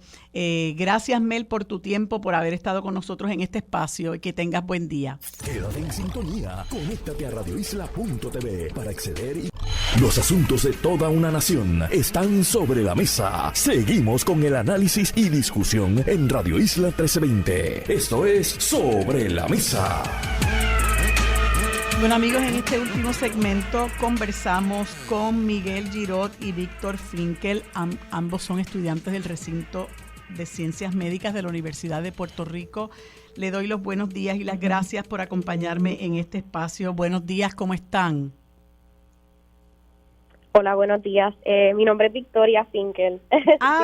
Speaker 4: Gracias, Mel, por tu tiempo, por haber estado con nosotros en este espacio y que tengas buen día.
Speaker 1: Quédate en sintonía. Conéctate a radioisla.tv para acceder y... Los asuntos de toda una nación están sobre la mesa. Seguimos con el análisis y discusión en Radio Isla 1320. Esto es Sobre la Mesa.
Speaker 4: Bueno, amigos, en este último segmento conversamos con Miguel Girot y Víctor Finkel. Ambos son estudiantes del recinto de Ciencias Médicas de la Universidad de Puerto Rico. Le doy los buenos días y las gracias por acompañarme en este espacio. Buenos días, ¿cómo están?
Speaker 7: Hola, buenos días. Mi nombre es Victoria Finkel.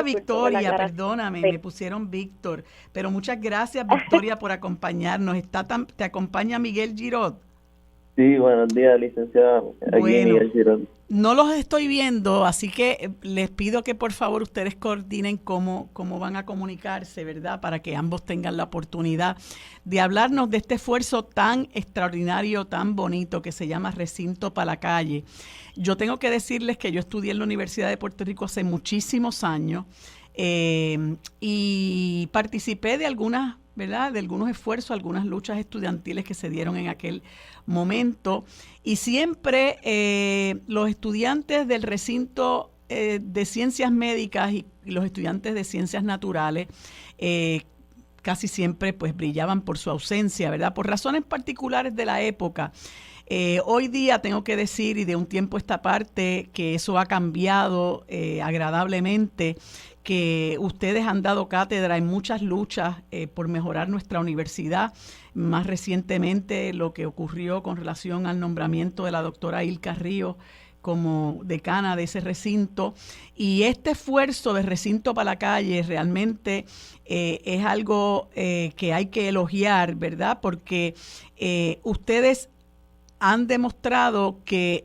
Speaker 4: Victoria, perdóname, sí. Me pusieron Víctor. Pero muchas gracias, Victoria, por acompañarnos. ¿Te acompaña Miguel Girot?
Speaker 8: Sí, buenos días, licenciada.
Speaker 4: Bueno, no los estoy viendo, así que les pido que por favor ustedes coordinen cómo van a comunicarse, ¿verdad? Para que ambos tengan la oportunidad de hablarnos de este esfuerzo tan extraordinario, tan bonito que se llama Recinto para la Calle. Yo tengo que decirles que yo estudié en la Universidad de Puerto Rico hace muchísimos años y participé de algunas, ¿verdad?, de algunos esfuerzos, algunas luchas estudiantiles que se dieron en aquel momento, y siempre los estudiantes del recinto de ciencias médicas y los estudiantes de ciencias naturales casi siempre pues brillaban por su ausencia, ¿verdad?, por razones particulares de la época. Hoy día tengo que decir, y de un tiempo a esta parte, que eso ha cambiado agradablemente, que ustedes han dado cátedra en muchas luchas por mejorar nuestra universidad. Más recientemente lo que ocurrió con relación al nombramiento de la doctora Ilka Ríos como decana de ese recinto. Y este esfuerzo de Recinto para la Calle realmente es algo que hay que elogiar, ¿verdad? Porque ustedes han demostrado que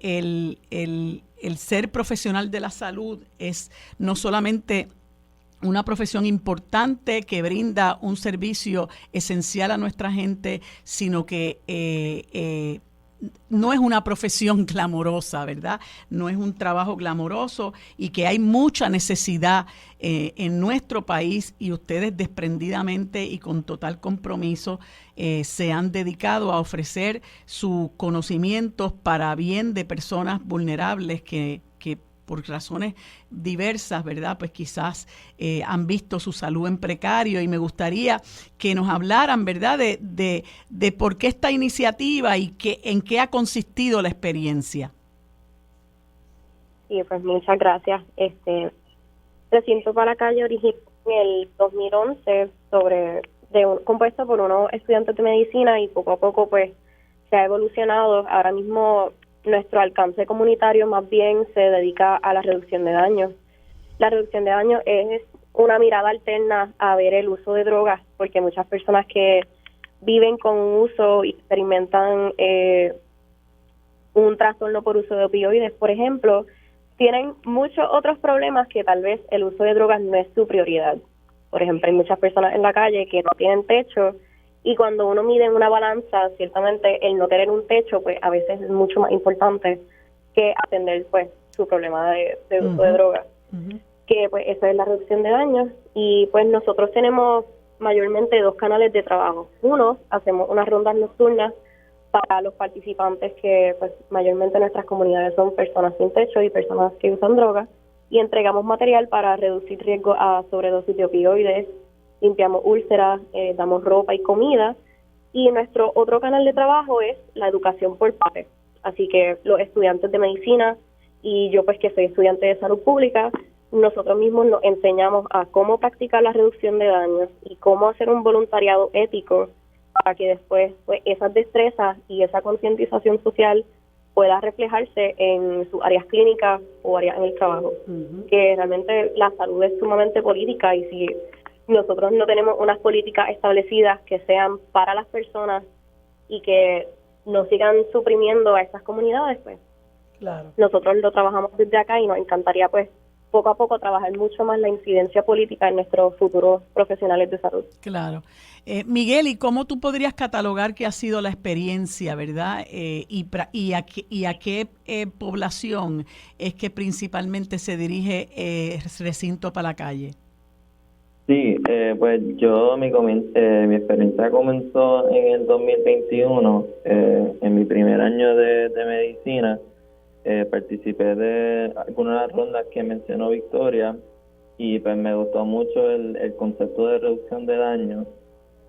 Speaker 4: el ser profesional de la salud es no solamente una profesión importante que brinda un servicio esencial a nuestra gente, sino que no es una profesión glamorosa, ¿verdad? No es un trabajo glamoroso y que hay mucha necesidad en nuestro país, y ustedes desprendidamente y con total compromiso se han dedicado a ofrecer sus conocimientos para bien de personas vulnerables que por razones diversas, ¿verdad?, pues quizás han visto su salud en precario, y me gustaría que nos hablaran, ¿verdad?, de por qué esta iniciativa y en qué ha consistido la experiencia.
Speaker 7: Sí, pues muchas gracias. Recinto para la Calle originó en el 2011 compuesto por unos estudiantes de medicina, y poco a poco pues se ha evolucionado. Ahora mismo nuestro alcance comunitario más bien se dedica a la reducción de daños. La reducción de daños es una mirada alterna a ver el uso de drogas, porque muchas personas que viven con un uso y experimentan un trastorno por uso de opioides, por ejemplo, tienen muchos otros problemas que tal vez el uso de drogas no es su prioridad. Por ejemplo, hay muchas personas en la calle que no tienen techo, y cuando uno mide en una balanza, ciertamente el no tener un techo, pues a veces es mucho más importante que atender pues su problema de uso de drogas. Que pues esa es la reducción de daños, y pues nosotros tenemos mayormente 2 canales de trabajo. Uno, hacemos unas rondas nocturnas para los participantes que pues mayormente nuestras comunidades son personas sin techo y personas que usan drogas, y entregamos material para reducir riesgo a sobredosis de opioides, limpiamos úlceras, damos ropa y comida. Y nuestro otro canal de trabajo es la educación por pares. Así que los estudiantes de medicina y yo pues que soy estudiante de salud pública, nosotros mismos nos enseñamos a cómo practicar la reducción de daños y cómo hacer un voluntariado ético para que después pues esas destrezas y esa concientización social pueda reflejarse en sus áreas clínicas o áreas en el trabajo. Que realmente la salud es sumamente política, y si nosotros no tenemos unas políticas establecidas que sean para las personas y que no sigan suprimiendo a estas comunidades, pues
Speaker 4: claro,
Speaker 7: nosotros lo trabajamos desde acá y nos encantaría pues poco a poco trabajar mucho más la incidencia política en nuestros futuros profesionales de salud.
Speaker 4: claro. Miguel, ¿y cómo tú podrías catalogar qué ha sido la experiencia, verdad? Y a qué población es que principalmente se dirige Recinto para la Calle?
Speaker 8: Sí, pues mi experiencia comenzó en el 2021, en mi primer año de medicina. Participé de algunas de las rondas que mencionó Victoria, y pues me gustó mucho el concepto de reducción de daño,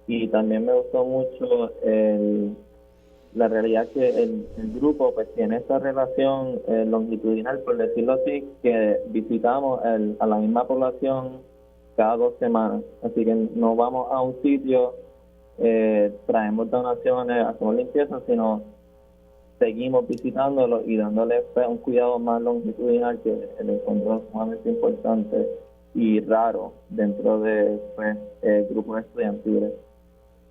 Speaker 8: y también me gustó mucho la realidad que el grupo pues tiene esta relación longitudinal, por decirlo así, que visitamos a la misma población cada 2 semanas. Así que no vamos a un sitio, traemos donaciones, hacemos limpieza, sino seguimos visitándolo y dándole un cuidado más longitudinal, que el encuentro es sumamente importante y raro dentro de grupos estudiantiles.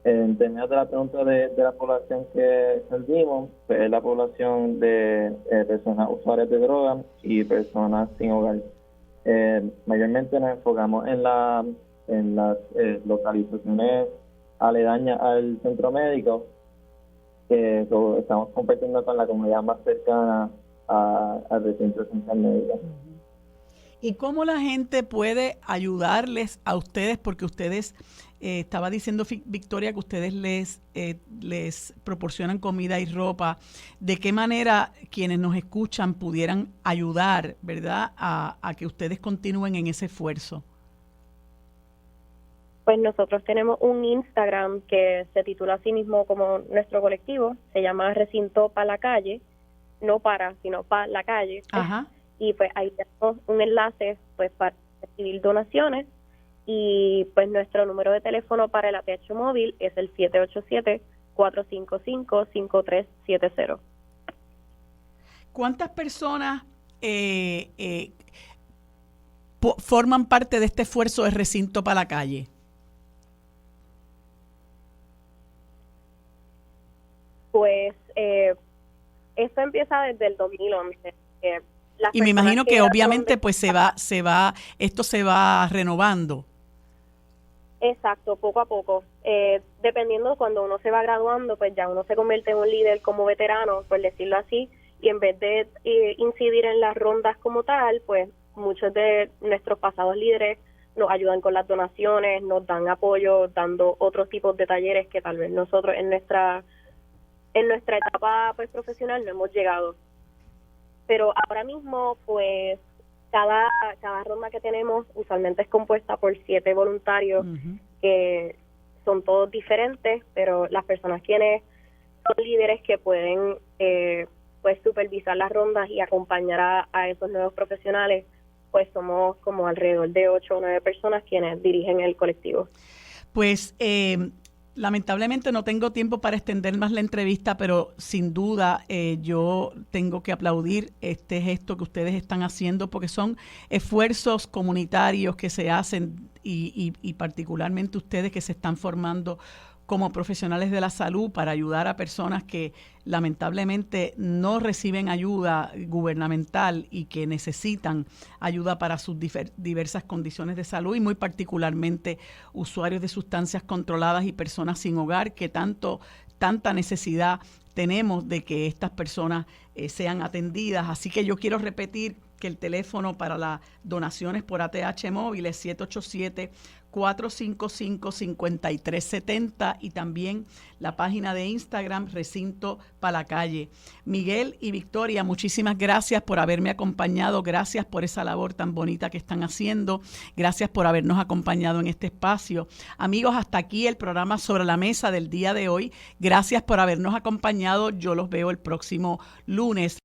Speaker 8: En términos de la pregunta de la población que servimos, pues es la población de personas usuarias de drogas y personas sin hogar. Mayormente nos enfocamos en las localizaciones aledañas al centro médico. Estamos compartiendo con la comunidad más cercana al recinto central médico.
Speaker 4: ¿Y cómo la gente puede ayudarles a ustedes? Porque ustedes, estaba diciendo Victoria que ustedes les proporcionan comida y ropa. ¿De qué manera quienes nos escuchan pudieran ayudar, verdad, a que ustedes continúen en ese esfuerzo?
Speaker 7: Pues nosotros tenemos un Instagram que se titula así mismo como nuestro colectivo, se llama Recinto para la Calle, no para, sino para la calle.
Speaker 4: Ajá.
Speaker 7: Y pues ahí tenemos un enlace pues para recibir donaciones, y pues nuestro número de teléfono para el ATH móvil es el 787-455-5370.
Speaker 4: ¿Cuántas personas forman parte de este esfuerzo de Recinto para la Calle?
Speaker 7: Pues esto empieza desde el 2011.
Speaker 4: Y me imagino que obviamente pues esto se va renovando.
Speaker 7: Exacto, poco a poco. Dependiendo, cuando uno se va graduando, pues ya uno se convierte en un líder como veterano, por decirlo así, y en vez de incidir en las rondas como tal, pues muchos de nuestros pasados líderes nos ayudan con las donaciones, nos dan apoyo, dando otros tipos de talleres que tal vez nosotros en nuestra etapa pues profesional no hemos llegado. Pero ahora mismo, pues, cada ronda que tenemos usualmente es compuesta por 7 voluntarios, que son todos diferentes, pero las personas quienes son líderes que pueden pues supervisar las rondas y acompañar a esos nuevos profesionales, pues somos como alrededor de 8 o 9 personas quienes dirigen el colectivo.
Speaker 4: Pues lamentablemente no tengo tiempo para extender más la entrevista, pero sin duda yo tengo que aplaudir este gesto que ustedes están haciendo, porque son esfuerzos comunitarios que se hacen y particularmente ustedes que se están formando como profesionales de la salud para ayudar a personas que lamentablemente no reciben ayuda gubernamental y que necesitan ayuda para sus diversas condiciones de salud, y muy particularmente usuarios de sustancias controladas y personas sin hogar, que tanta necesidad tenemos de que estas personas sean atendidas. Así que yo quiero repetir que el teléfono para las donaciones por ATH móvil es 455-5370 y también la página de Instagram Recinto Palacalle. Miguel y Victoria, muchísimas gracias por haberme acompañado, gracias por esa labor tan bonita que están haciendo, gracias por habernos acompañado en este espacio. Amigos, hasta aquí el programa Sobre la Mesa del día de hoy. Gracias por habernos acompañado. Yo los veo el próximo lunes.